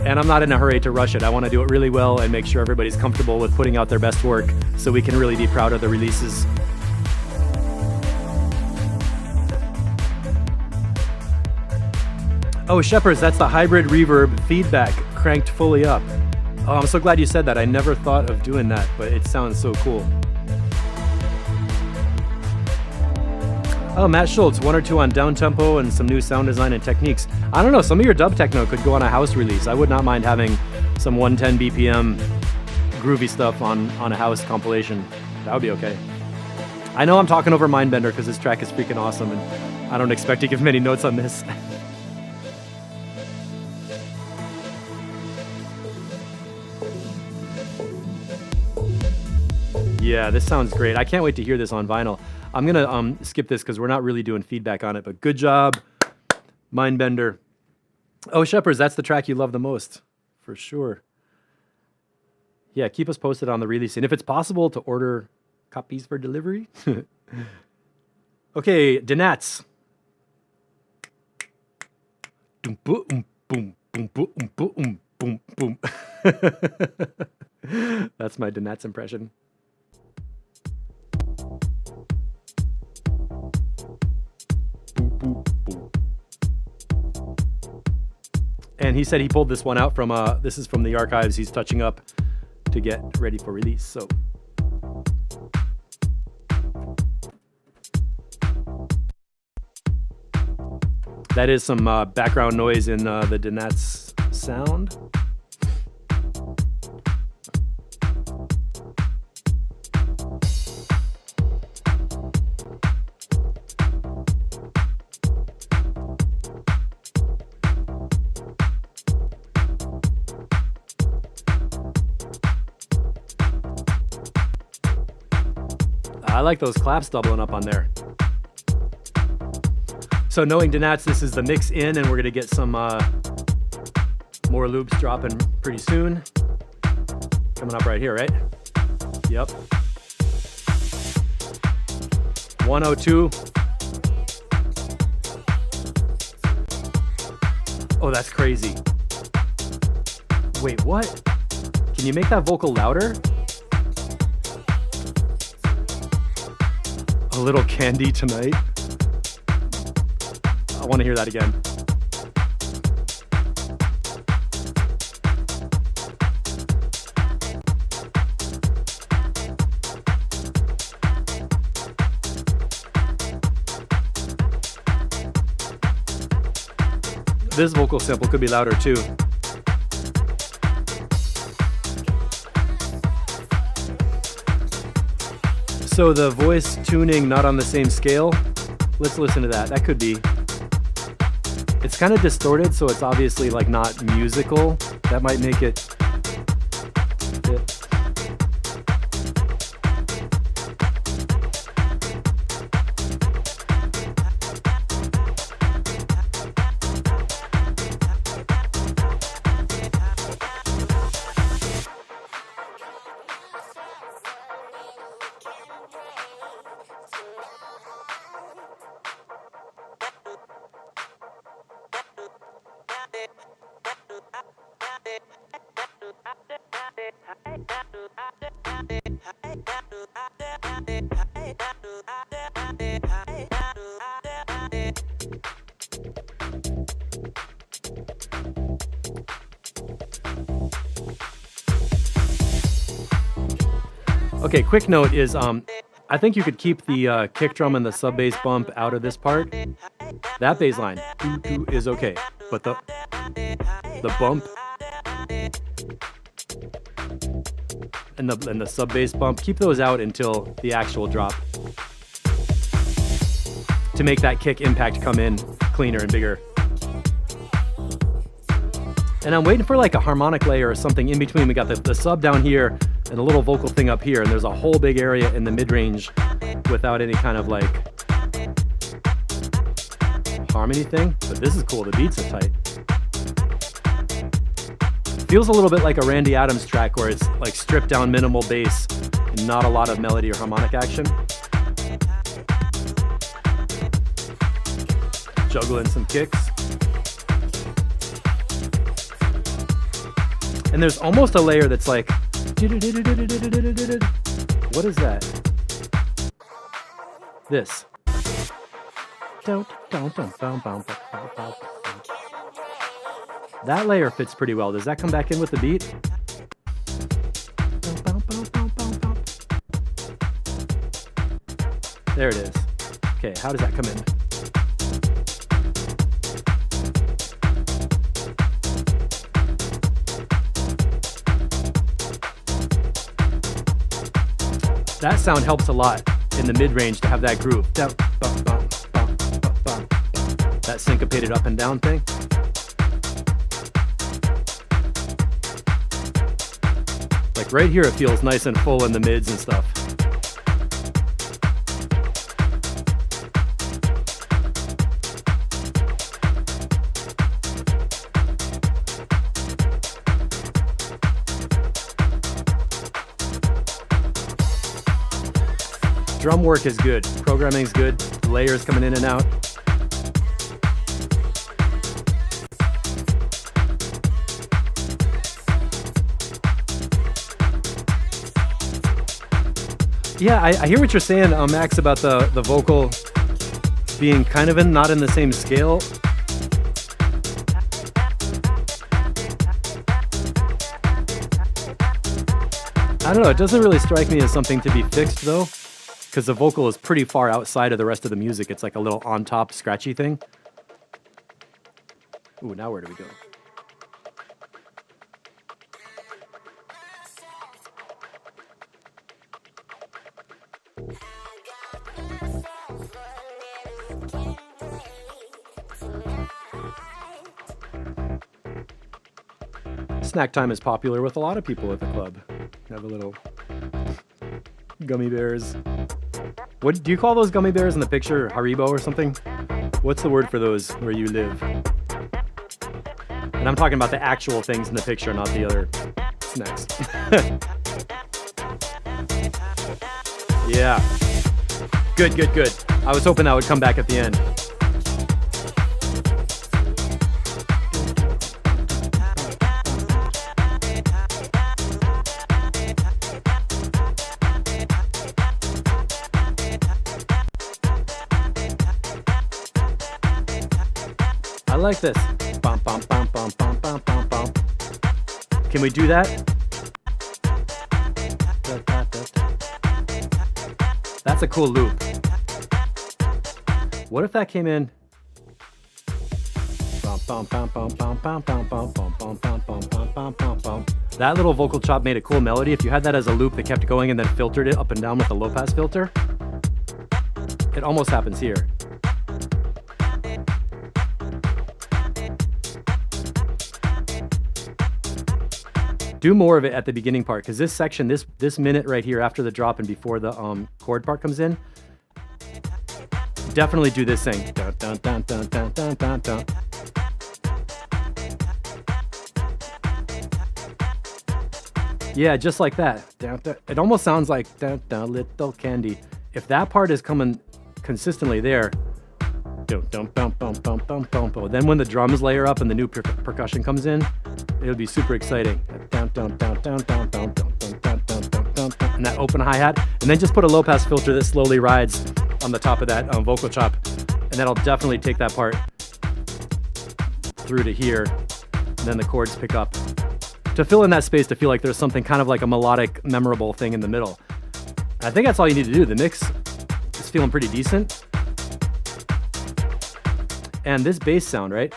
And I'm not in a hurry to rush it. I want to do it really well and make sure everybody's comfortable with putting out their best work so we can really be proud of the releases. Oh, Shepherds, that's the hybrid reverb feedback cranked fully up. Oh, I'm so glad you said that. I never thought of doing that, but it sounds so cool. Oh, Matt Schultz, 1 or 2 on downtempo and some new sound design and techniques. I don't know, some of your dub techno could go on a house release. I would not mind having some 110 BPM groovy stuff on a house compilation. That would be okay. I know I'm talking over Mindbender because this track is freaking awesome and I don't expect to give many notes on this. Yeah, this sounds great. I can't wait to hear this on vinyl. I'm gonna skip this because we're not really doing feedback on it, but good job, Mindbender. Oh, Shepherds, that's the track you love the most, for sure. Yeah, keep us posted on the release. And if it's possible to order copies for delivery. Okay, Denats. That's my Denats impression. And he said he pulled this one out from, this is from the archives he's touching up to get ready for release, so. That is some background noise in the Denats sound. I like those claps doubling up on there. So knowing Denats, this is the mix in, and we're gonna get some more loops dropping pretty soon. Coming up right here, right? Yep. 102. Oh, that's crazy. Wait, what? Can you make that vocal louder? A little candy tonight. I want to hear that again. This vocal sample could be louder too. So the voice tuning not on the same scale. Let's listen to that. That could be. It's kind of distorted, so it's obviously like not musical. That might make it fit. Okay, quick note is I think you could keep the kick drum and the sub bass bump out of this part. That bass line is okay, but the bump and the sub bass bump, keep those out until the actual drop to make that kick impact come in cleaner and bigger. And I'm waiting for like a harmonic layer or something in between. We got the sub down here and a little vocal thing up here, and there's a whole big area in the mid-range without any kind of like harmony thing. But this is cool, the beats are tight. Feels a little bit like a Randy Adams track where it's like stripped down minimal bass and not a lot of melody or harmonic action. Juggling some kicks. And there's almost a layer that's like, what is that? This. That layer fits pretty well. Does that come back in with the beat? There it is. Okay, how does that come in? That sound helps a lot in the mid-range to have that groove. That syncopated up and down thing. Like right here, it feels nice and full in the mids and stuff. Drum work is good, programming is good, layers coming in and out. Yeah, I hear what you're saying, Max, about the vocal being kind of not in the same scale. I don't know, it doesn't really strike me as something to be fixed though, because the vocal is pretty far outside of the rest of the music. It's like a little on top scratchy thing. Ooh, now where do we go? Snack time is popular with a lot of people at the club. Have a little gummy bears. What do you call those gummy bears in the picture? Haribo or something? What's the word for those where you live? And I'm talking about the actual things in the picture, not the other snacks. Yeah. Good, good, good. I was hoping that would come back at the end. I like this. Bum, bum, bum, bum, bum, bum, bum, bum. Can we do that? That's a cool loop. What if that came in? That little vocal chop made a cool melody. If you had that as a loop that kept going and then filtered it up and down with a low pass filter, it almost happens here. Do more of it at the beginning part, because this section, this minute right here after the drop and before the chord part comes in, definitely do this thing. Dun, dun, dun, dun, dun, dun, dun, dun. Yeah, just like that. Dun, dun. It almost sounds like dun, dun, little candy. If that part is coming consistently there, dun, dun, dun, dun, dun, dun, dun, dun. Then when the drums layer up and the new percussion comes in, it'll be super exciting. Dun, dun, dun, dun, dun, dun, dun, dun, dun, dun, dun, dun, dun. And that open hi-hat. And then just put a low pass filter that slowly rides on the top of that vocal chop. And that'll definitely take that part through to here. And then the chords pick up. To fill in that space, to feel like there's something kind of like a melodic, memorable thing in the middle. I think that's all you need to do. The mix is feeling pretty decent. And this bass sound, right?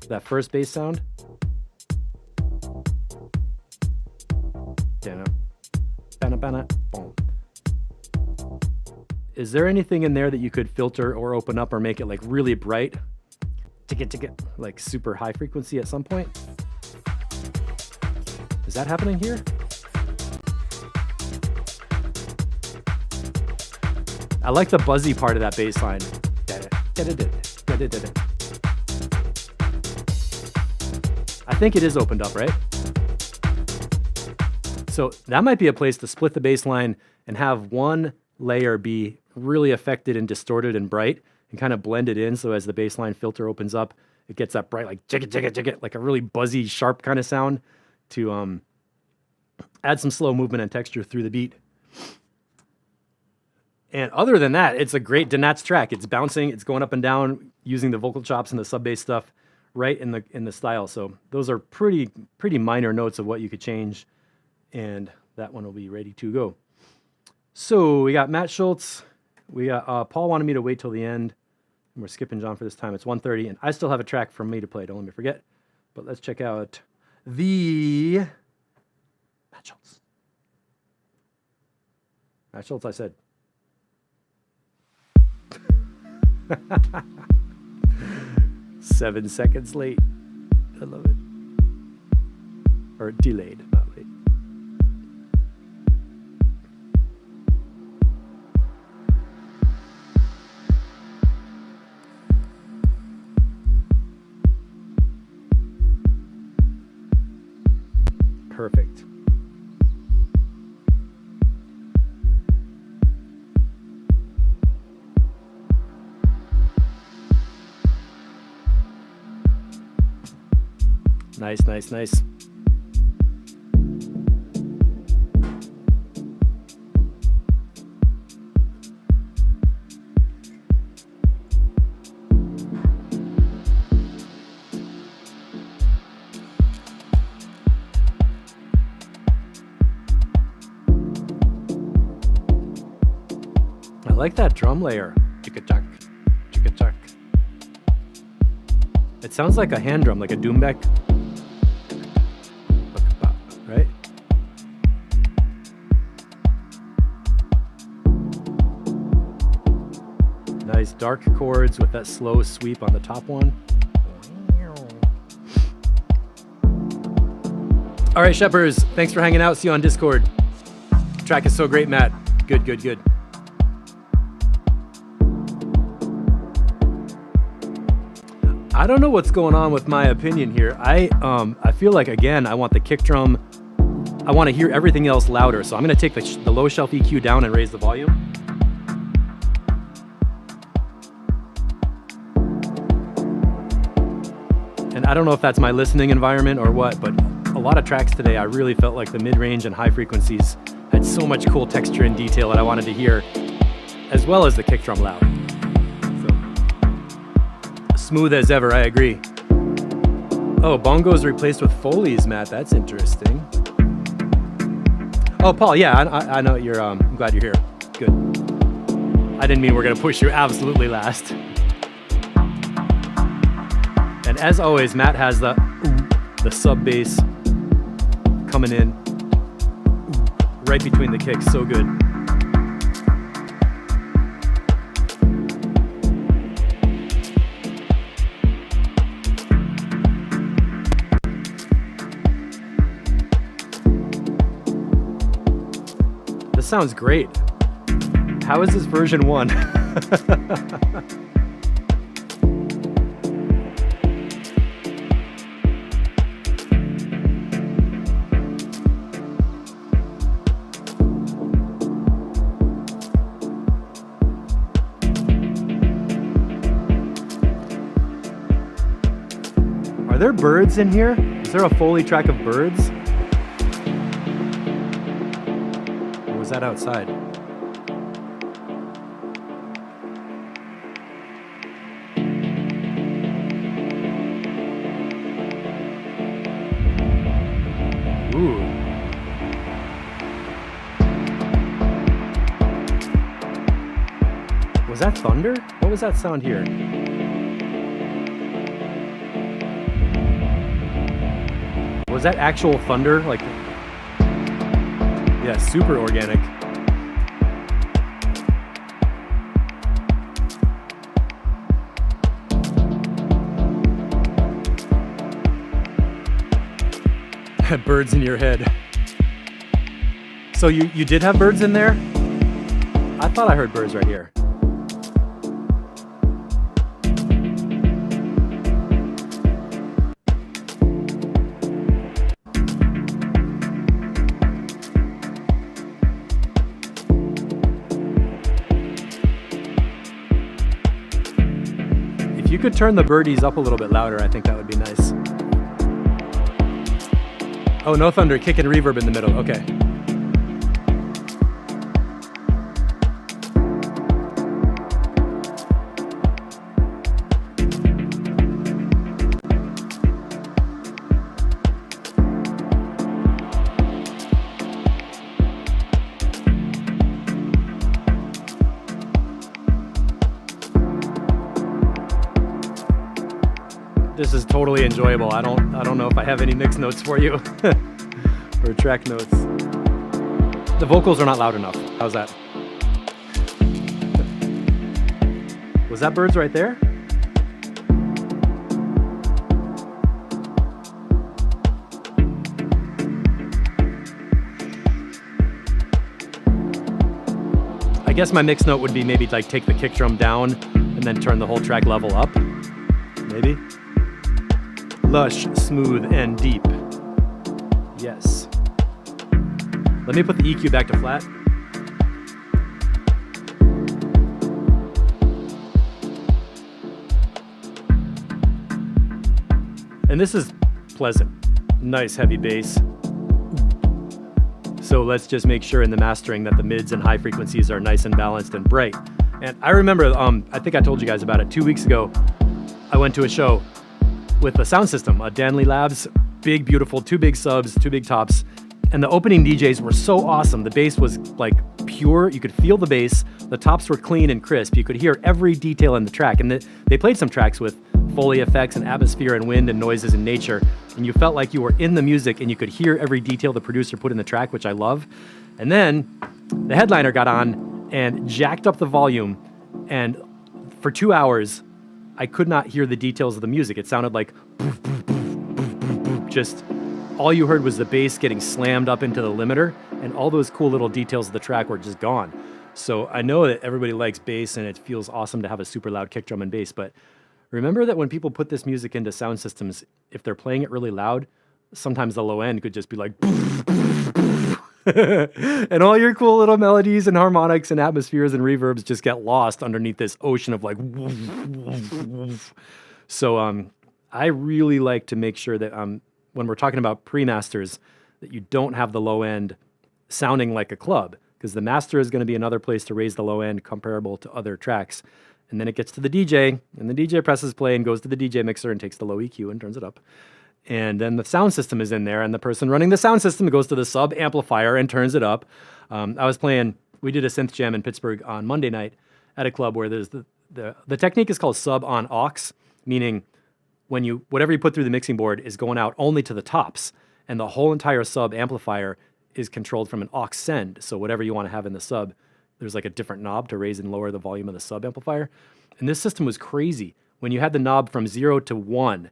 That first bass sound. Is there anything in there that you could filter or open up or make it like really bright? To get like super high frequency at some point? Is that happening here? I like the buzzy part of that bass line. I think it is opened up, right? So that might be a place to split the bass line and have one layer be really affected and distorted and bright and kind of blend it in. So as the bass line filter opens up, it gets that bright, like jigga, jigga, jigga, like a really buzzy, sharp kind of sound to add some slow movement and texture through the beat. And other than that, it's a great Donats track. It's bouncing, it's going up and down using the vocal chops and the sub bass stuff right in the style. So those are pretty minor notes of what you could change, and that one will be ready to go. So we got Matt Schultz. We got Paul wanted me to wait till the end. And we're skipping John for this time. It's 1:30, and I still have a track from me to play. Don't let me forget. But let's check out the Matt Schultz. Matt Schultz, I said. Seven seconds late. I love it. Or delayed, not late. Perfect. Nice, nice, nice. I like that drum layer. Chicka-chuck, chicka-chuck. It sounds like a hand drum, like a doumbek. Right? Nice dark chords with that slow sweep on the top one. All right, Sheppers, thanks for hanging out. See you on Discord. Track is so great, Matt. Good, good, good. I don't know what's going on with my opinion here. I feel like, again, I want the kick drum. I want to hear everything else louder. So I'm going to take the low shelf EQ down and raise the volume. And I don't know if that's my listening environment or what, but a lot of tracks today, I really felt like the mid-range and high frequencies had so much cool texture and detail that I wanted to hear, as well as the kick drum loud. Smooth as ever, I agree. Oh, bongos replaced with Foley's, Matt. That's interesting. Oh, Paul, yeah, I know you're, I'm glad you're here. Good. I didn't mean we're gonna push you absolutely last. And as always, Matt has the sub bass coming in right between the kicks, so good. Sounds great. How is this version 1? Are there birds in here? Is there a Foley track of birds? That outside. Ooh. Was that thunder? What was that sound here? Was that actual thunder? Like, yeah, super organic. Birds in your head. So you did have birds in there? I thought I heard birds right here. If you could turn the birdies up a little bit louder, I think that would be nice. Oh, no thunder, kick and reverb in the middle. Okay. This is totally enjoyable. I don't know if I have any mix notes for you or track notes. The vocals are not loud enough. How's that? Was that birds right there? I guess my mix note would be maybe like take the kick drum down and then turn the whole track level up. Maybe. Lush, smooth, and deep. Yes. Let me put the EQ back to flat. And this is pleasant. Nice heavy bass. So let's just make sure in the mastering that the mids and high frequencies are nice and balanced and bright. And I remember, I think I told you guys about it 2 weeks ago. I went to a show with a sound system, a Danley Labs, big, beautiful, 2 big subs, 2 big tops. And the opening DJs were so awesome. The bass was like pure. You could feel the bass. The tops were clean and crisp. You could hear every detail in the track. And they played some tracks with Foley effects and atmosphere and wind and noises and nature. And you felt like you were in the music and you could hear every detail the producer put in the track, which I love. And then the headliner got on and jacked up the volume. And for 2 hours, I could not hear the details of the music. It sounded like just all you heard was the bass getting slammed up into the limiter, and all those cool little details of the track were just gone. So I know that everybody likes bass and it feels awesome to have a super loud kick drum and bass, but remember that when people put this music into sound systems, if they're playing it really loud, sometimes the low end could just be like and all your cool little melodies and harmonics and atmospheres and reverbs just get lost underneath this ocean of like So I really like to make sure that when we're talking about pre-masters, that you don't have the low end sounding like a club, because the master is going to be another place to raise the low end comparable to other tracks. And then it gets to the DJ, and the DJ presses play and goes to the DJ mixer and takes the low EQ and turns it up. And then the sound system is in there, and the person running the sound system goes to the sub amplifier and turns it up. We did a synth jam in Pittsburgh on Monday night at a club where there's the technique is called sub on aux, meaning whatever you put through the mixing board is going out only to the tops, and the whole entire sub amplifier is controlled from an aux send. So whatever you want to have in the sub, there's like a different knob to raise and lower the volume of the sub amplifier. And this system was crazy. When you had the knob from 0 to 1,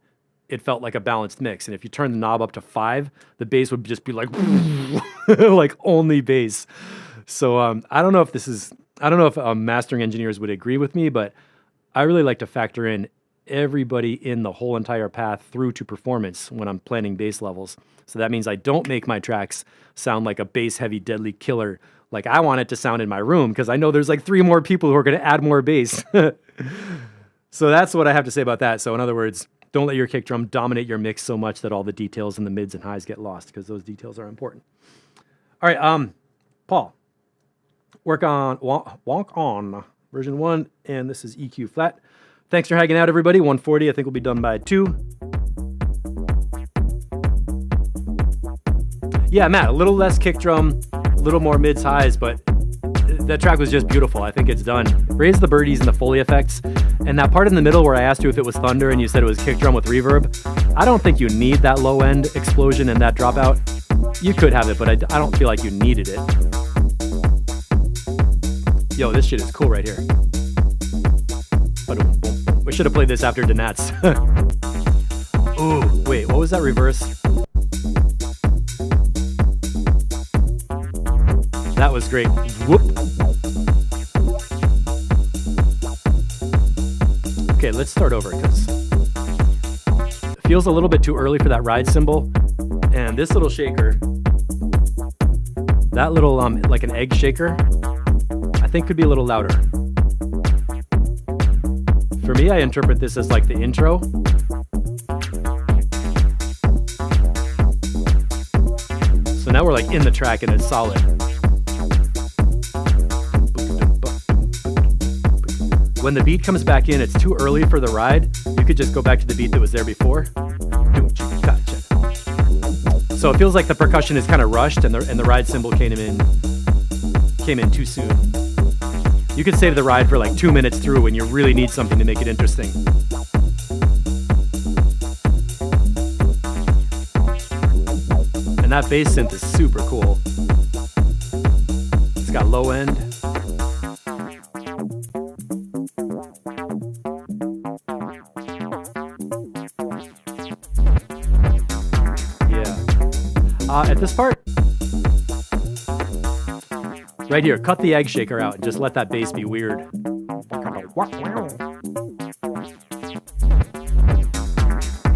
it felt like a balanced mix. And if you turn the knob up to 5, the bass would just be like, like only bass. So I don't know if mastering engineers would agree with me, but I really like to factor in everybody in the whole entire path through to performance when I'm planning bass levels. So that means I don't make my tracks sound like a bass heavy deadly killer like I want it to sound in my room, because I know there's like 3 more people who are going to add more bass. So that's what I have to say about that. So in other words, don't let your kick drum dominate your mix so much that all the details and the mids and highs get lost, because those details are important. All right, Paul, wonk on version 1, and this is EQ flat. Thanks for hanging out, everybody. 140, I think we'll be done by 2. Yeah, Matt, a little less kick drum, a little more mids, highs, but that track was just beautiful. I think it's done. Raise the birdies and the Foley effects. And that part in the middle where I asked you if it was thunder and you said it was kick drum with reverb, I don't think you need that low end explosion and that dropout. You could have it, but I don't feel like you needed it. Yo, this shit is cool right here. We should have played this after Donats. Ooh, wait, what was that reverse? That was great. Whoop. Okay, let's start over, because it feels a little bit too early for that ride cymbal. And this little shaker, that little, like an egg shaker, I think could be a little louder. For me, I interpret this as like the intro. So now we're like in the track and it's solid. When the beat comes back in, it's too early for the ride. You could just go back to the beat that was there before. So it feels like the percussion is kind of rushed, and the ride cymbal came in too soon. You could save the ride for like 2 minutes through when you really need something to make it interesting. And that bass synth is super cool. It's got low end. Yeah. At this part, right here, cut the egg shaker out and just let that bass be weird.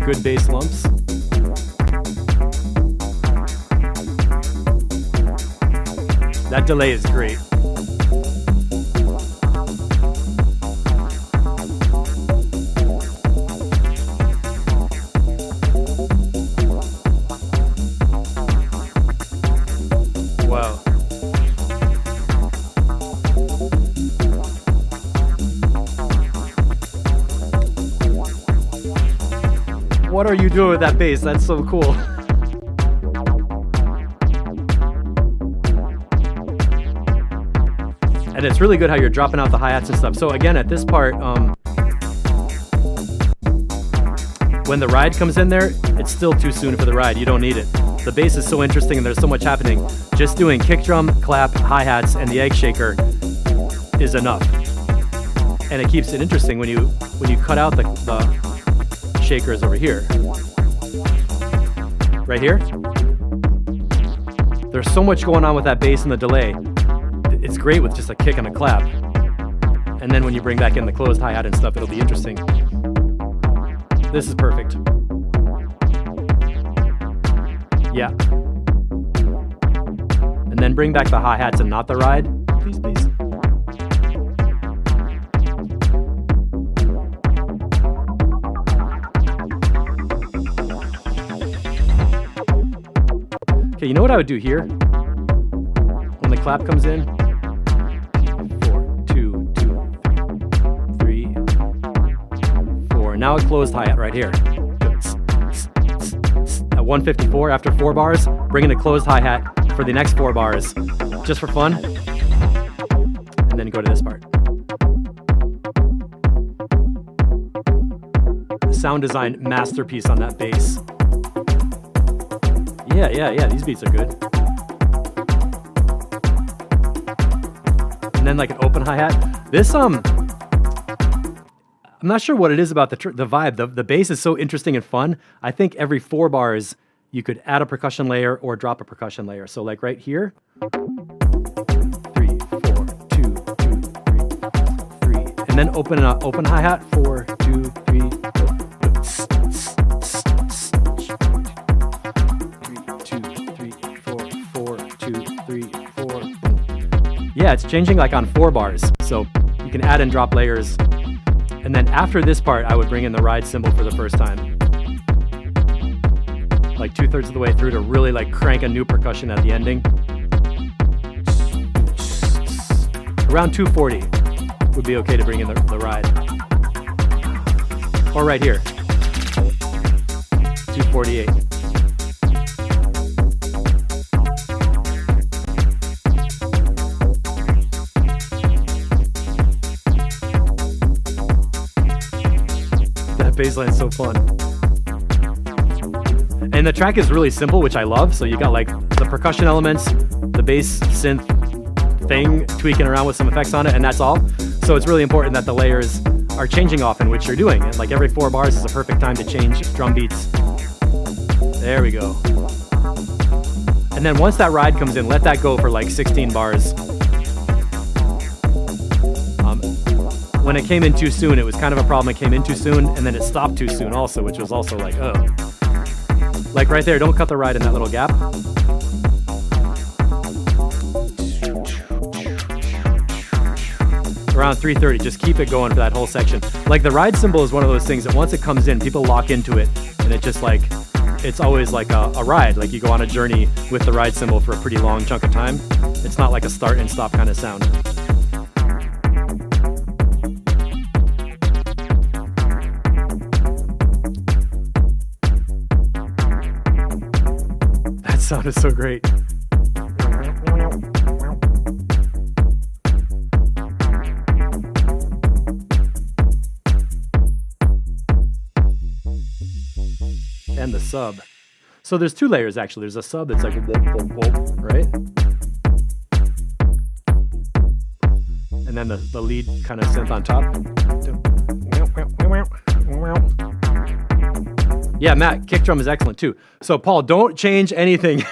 Good bass lumps. That delay is great. Wow. What are you doing with that bass? That's so cool. And it's really good how you're dropping out the hi-hats and stuff. So again, at this part, when the ride comes in there, it's still too soon for the ride. You don't need it. The bass is so interesting and there's so much happening. Just doing kick drum, clap, hi-hats, and the egg shaker is enough. And it keeps it interesting when you cut out the shakers over here. Right here. There's so much going on with that bass and the delay. It's great with just a kick and a clap. And then when you bring back in the closed hi-hat and stuff, it'll be interesting. This is perfect. Yeah. And then bring back the hi-hats and not the ride. Please, please. Okay, you know what I would do here? When the clap comes in, 4, 2, 3, 4. Now a closed hi-hat right here. At 154, after 4 bars, bring in a closed hi-hat for the next 4 bars, just for fun. And then go to this part. Sound design masterpiece on that bass. Yeah, these beats are good. And then like an open hi-hat. This, I'm not sure what it is about the vibe. The bass is so interesting and fun. I think every 4 bars, you could add a percussion layer or drop a percussion layer. So like right here, 3, 4, 2, 2, 3, 3. And then open hi-hat, 4, 2, 3, 4. Yeah, it's changing like on 4 bars. So you can add and drop layers. And then after this part, I would bring in the ride cymbal for the first time. Like 2/3 of the way through to really like crank a new percussion at the ending. Around 240 would be okay to bring in the ride. Or right here. 248. Bassline is so fun. And the track is really simple, which I love. So you got like the percussion elements, the bass synth thing, tweaking around with some effects on it, and that's all. So it's really important that the layers are changing often, which you're doing. And like every 4 bars is a perfect time to change drum beats. There we go. And then once that ride comes in, let that go for like 16 bars. When it came in too soon, it was kind of a problem. It came in too soon, and then it stopped too soon also, which was also like, oh. Like right there, don't cut the ride in that little gap. Around 3:30, just keep it going for that whole section. Like the ride cymbal is one of those things that once it comes in, people lock into it, and it just like, it's always like a ride. Like you go on a journey with the ride cymbal for a pretty long chunk of time. It's not like a start and stop kind of sound. Sound is so great. And the sub. So there's two layers actually. There's a sub that's like whoop, whoop, whoop, right? And then the lead kind of synth on top. Yeah, Matt, kick drum is excellent too. So Paul, don't change anything.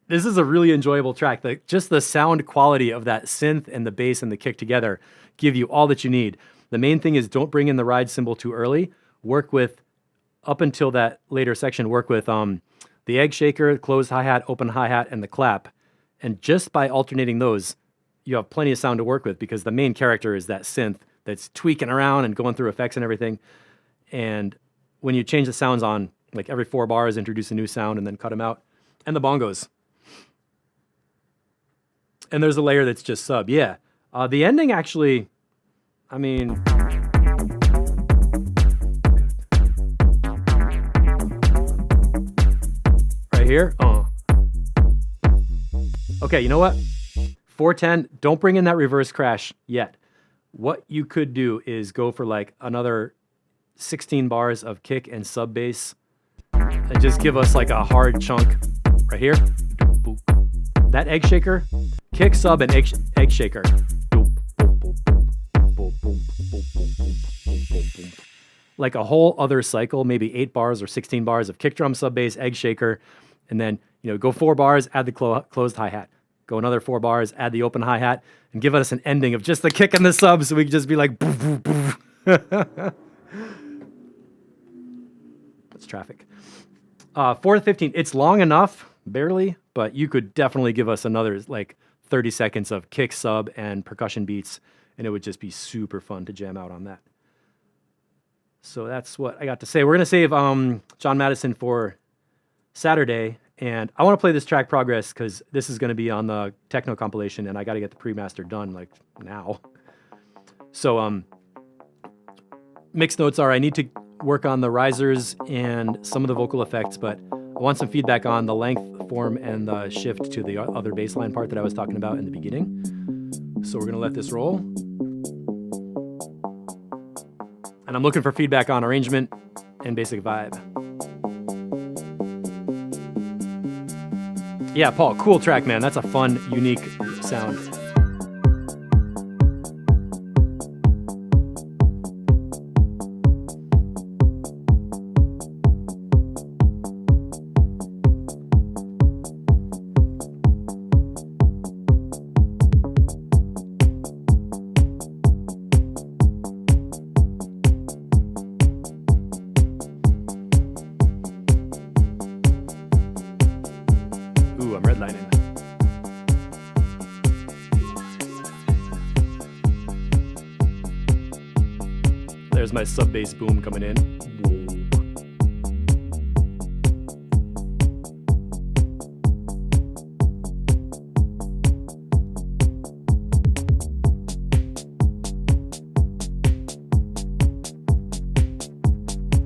This is a really enjoyable track. Just the sound quality of that synth and the bass and the kick together give you all that you need. The main thing is don't bring in the ride cymbal too early. Work with, up until that later section, work with the egg shaker, closed hi-hat, open hi-hat, and the clap. And just by alternating those, you have plenty of sound to work with because the main character is that synth that's tweaking around and going through effects and everything. And when you change the sounds on, like every 4 bars, introduce a new sound and then cut them out. And the bongos. And there's a layer that's just sub. Yeah. The ending actually, I mean... Right here? Okay, you know what? 410, don't bring in that reverse crash yet. What you could do is go for like another 16 bars of kick and sub bass and just give us like a hard chunk right here. That egg shaker, kick, sub, and egg shaker. Like a whole other cycle, maybe 8 bars or 16 bars of kick drum, sub bass, egg shaker, and then go 4 bars, add the closed hi-hat. Go another 4 bars, add the open hi-hat, and give us an ending of just the kick and the sub so we can just be like, boof, boof, boof. That's traffic. 4:15, it's long enough, barely, but you could definitely give us another like 30 seconds of kick, sub, and percussion beats, and it would just be super fun to jam out on that. So that's what I got to say. We're going to save John Madison for Saturday, and I want to play this track Progress because this is going to be on the techno compilation, and I got to get the pre-master done like now. So mixed notes are I need to work on the risers and some of the vocal effects, but I want some feedback on the length, form, and the shift to the other bass line part that I was talking about in the beginning. So we're going to let this roll. And I'm looking for feedback on arrangement and basic vibe. Yeah, Paul, cool track, man. That's a fun, unique sound. Ooh, I'm redlining. There's my sub bass boom coming in.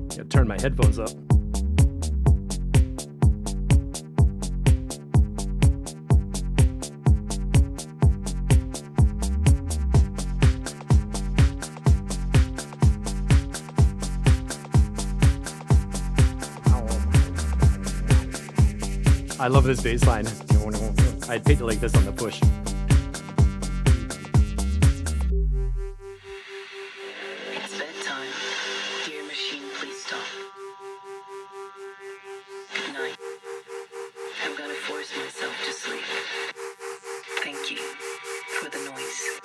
Gotta turn my headphones up. I love this bass line. I'd paint it like this on the push. It's bedtime. Dear machine, please stop. Good night. I'm gonna force myself to sleep. Thank you for the noise.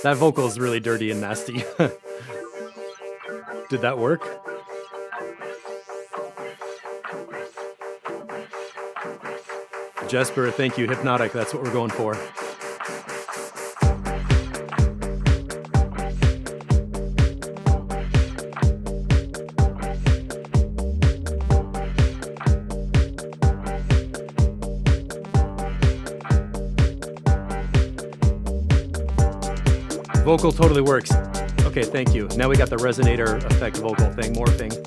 That vocal is really dirty and nasty. Did that work? Jesper, thank you. Hypnotic, that's what we're going for. Vocal totally works. Okay, thank you. Now we got the resonator effect vocal thing, morphing.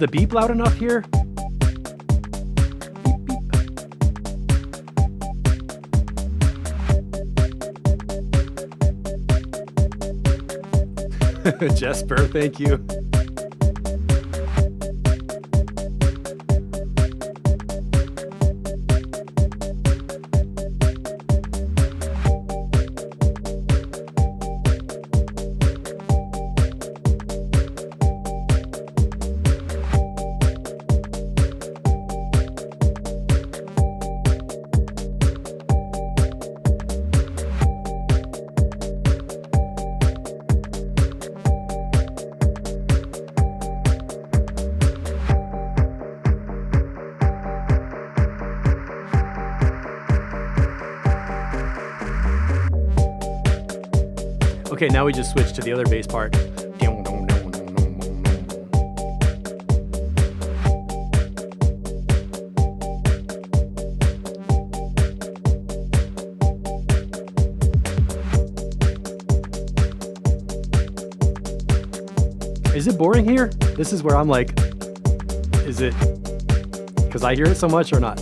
the beep loud enough here? Beep, beep. Jesper, thank you. Okay, now we just switch to the other bass part. Is it boring here? This is where I'm like, is it because I hear it so much or not?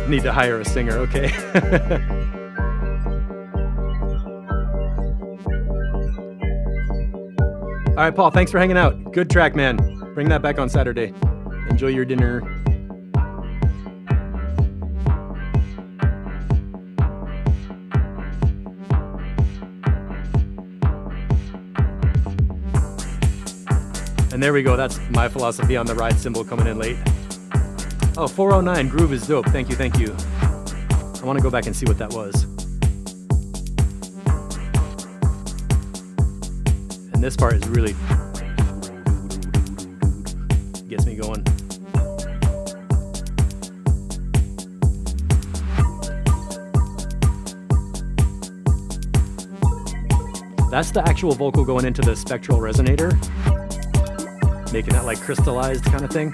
Need to hire a singer, okay. All right, Paul, thanks for hanging out. Good track, man. Bring that back on Saturday. Enjoy your dinner. And there we go. That's my philosophy on the ride cymbal coming in late. Oh, 409 Groove is dope. Thank you, thank you. I want to go back and see what that was. And this part is really gets me going. That's the actual vocal going into the spectral resonator, making that like crystallized kind of thing.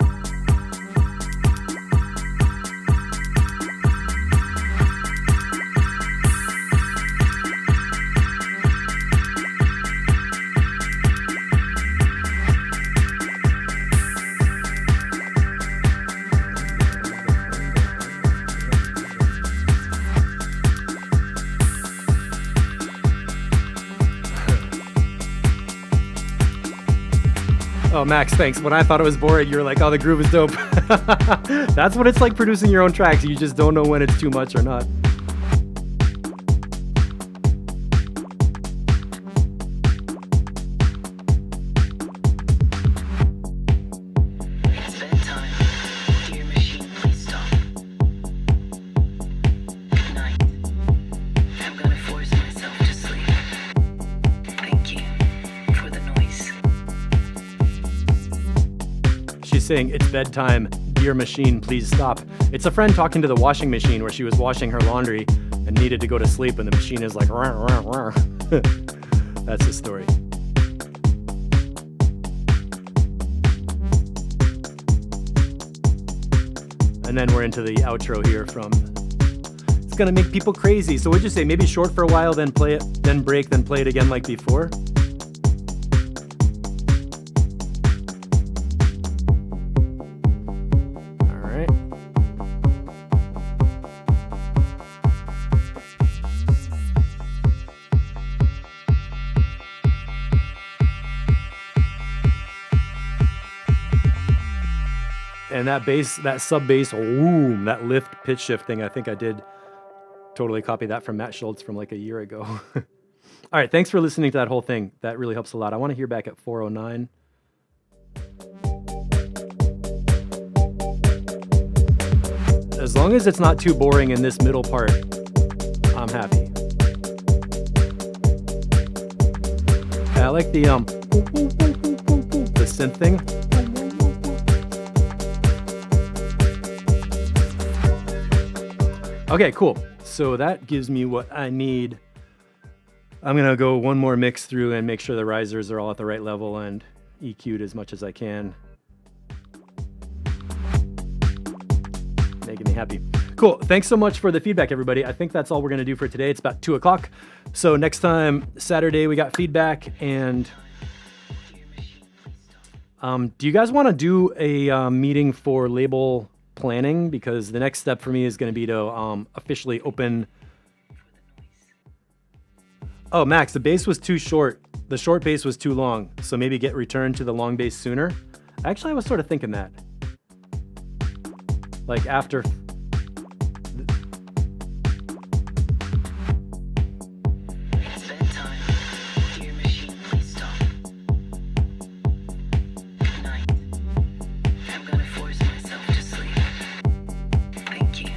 Oh, Max, thanks. When I thought it was boring, you were like, oh, the groove is dope. That's what it's like producing your own tracks. You just don't know when it's too much or not. It's bedtime. Dear machine, please stop. Good night. I'm gonna force myself to sleep. Thank you for the noise. She's saying, it's bedtime. Dear machine, please stop. It's a friend talking to the washing machine where she was washing her laundry and needed to go to sleep, and the machine is like, rah, rah, rah. That's the story. And then we're into the outro here from It's Gonna Make People Crazy. So what'd you say? Maybe short for a while, then play it, then break, then play it again like before? And that bass, that sub bass, boom, that lift pitch shift thing, I think I did totally copy that from Matt Schultz from like a year ago. All right, thanks for listening to that whole thing. That really helps a lot. I want to hear back at 409. As long as it's not too boring in this middle part, I'm happy. I like the synth thing. Okay, cool. So that gives me what I need. I'm gonna go one more mix through and make sure the risers are all at the right level and EQ'd as much as I can. Making me happy. Cool. Thanks so much for the feedback, everybody. I think that's all we're going to do for today. It's about 2 o'clock. So next time, Saturday, we got feedback. And do you guys want to do a meeting for label planning? Because the next step for me is going to be to officially open. Oh, Max, the bass was too short. The short bass was too long. So maybe get returned to the long bass sooner. Actually, I was sort of thinking that. Like after. It's bedtime. Dear machine, please stop. Good night. I'm gonna force myself to sleep. Thank you.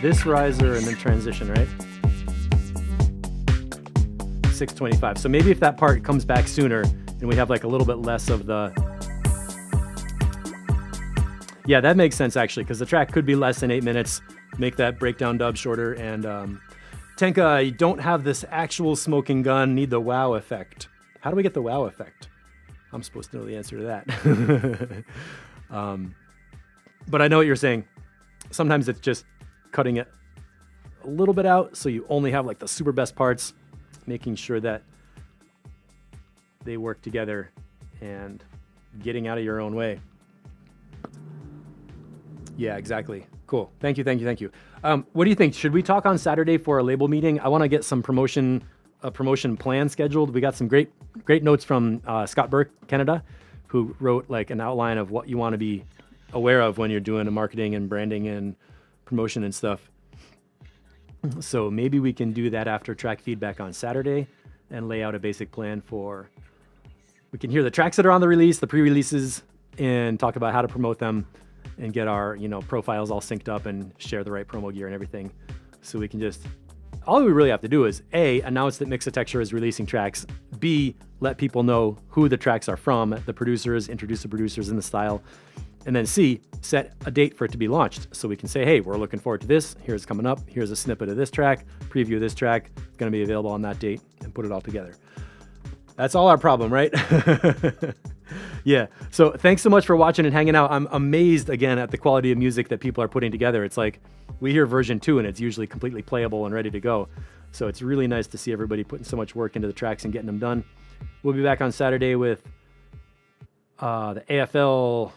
This riser and then transition, right? 625. So maybe if that part comes back sooner and we have like a little bit less of the. Yeah, that makes sense actually, because the track could be less than 8 minutes. Make that breakdown dub shorter. And Tenka, you don't have this actual smoking gun. Need the wow effect. How do we get the wow effect? I'm supposed to know the answer to that. But I know what you're saying. Sometimes it's just cutting it a little bit out, so you only have like the super best parts, making sure that they work together and getting out of your own way. Yeah, exactly. Cool. Thank you. What do you think? Should we talk on Saturday for a label meeting? I want to get some promotion plan scheduled. We got some great notes from Scott Burke, Canada, who wrote like an outline of what you want to be aware of when you're doing a marketing and branding and promotion and stuff. So maybe we can do that after track feedback on Saturday and lay out a basic plan for. We can hear the tracks that are on the release, the pre-releases, and talk about how to promote them. And get our, profiles all synced up and share the right promo gear and everything. So we can just, all we really have to do is A, announce that Mixotexture is releasing tracks. B, let people know who the tracks are from, the producers, introduce the producers in the style. And then C, set a date for it to be launched. So we can say, hey, we're looking forward to this. Here's coming up. Here's a snippet of this track, preview of this track. It's going to be available on that date and put it all together. That's all our problem, right? Yeah. So thanks so much for watching and hanging out. I'm amazed again at the quality of music that people are putting together. It's like we hear version 2 and it's usually completely playable and ready to go. So it's really nice to see everybody putting so much work into the tracks and getting them done. We'll be back on Saturday with the AFL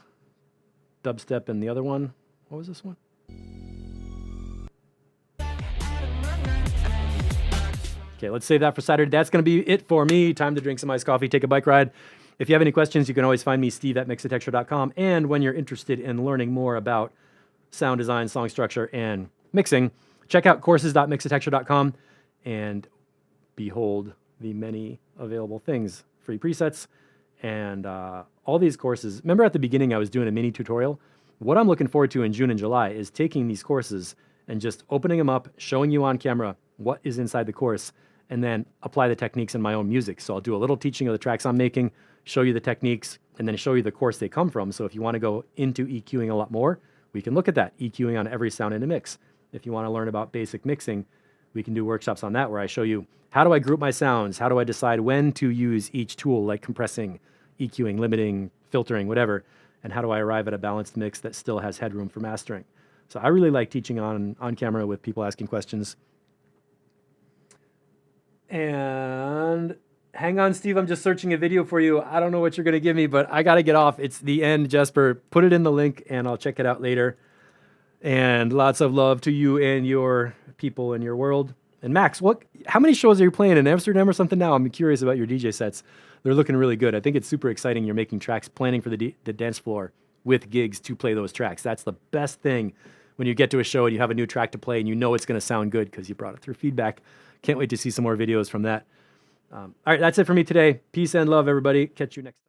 dubstep and the other one. What was this one? Okay, let's save that for Saturday. That's going to be it for me. Time to drink some iced coffee, take a bike ride. If you have any questions, you can always find me, steve@mixotexture.com. And when you're interested in learning more about sound design, song structure, and mixing, check out courses.mixotexture.com and behold the many available things, free presets, and all these courses. Remember at the beginning I was doing a mini tutorial? What I'm looking forward to in June and July is taking these courses and just opening them up, showing you on camera what is inside the course, and then apply the techniques in my own music. So I'll do a little teaching of the tracks I'm making, show you the techniques, and then show you the course they come from. So if you want to go into EQing a lot more, we can look at that, EQing on every sound in a mix. If you want to learn about basic mixing, we can do workshops on that where I show you how do I group my sounds, how do I decide when to use each tool like compressing, EQing, limiting, filtering, whatever, and how do I arrive at a balanced mix that still has headroom for mastering. So I really like teaching on camera with people asking questions. And hang on, Steve, I'm just searching a video for you. I don't know what you're going to give me, but I got to get off. It's the end, Jesper. Put it in the link, and I'll check it out later. And lots of love to you and your people and your world. And Max, how many shows are you playing in Amsterdam or something now? I'm curious about your DJ sets. They're looking really good. I think it's super exciting. You're making tracks, planning for the dance floor with gigs to play those tracks. That's the best thing when you get to a show and you have a new track to play and you know it's going to sound good because you brought it through feedback. Can't wait to see some more videos from that. All right, that's it for me today. Peace and love, everybody. Catch you next time.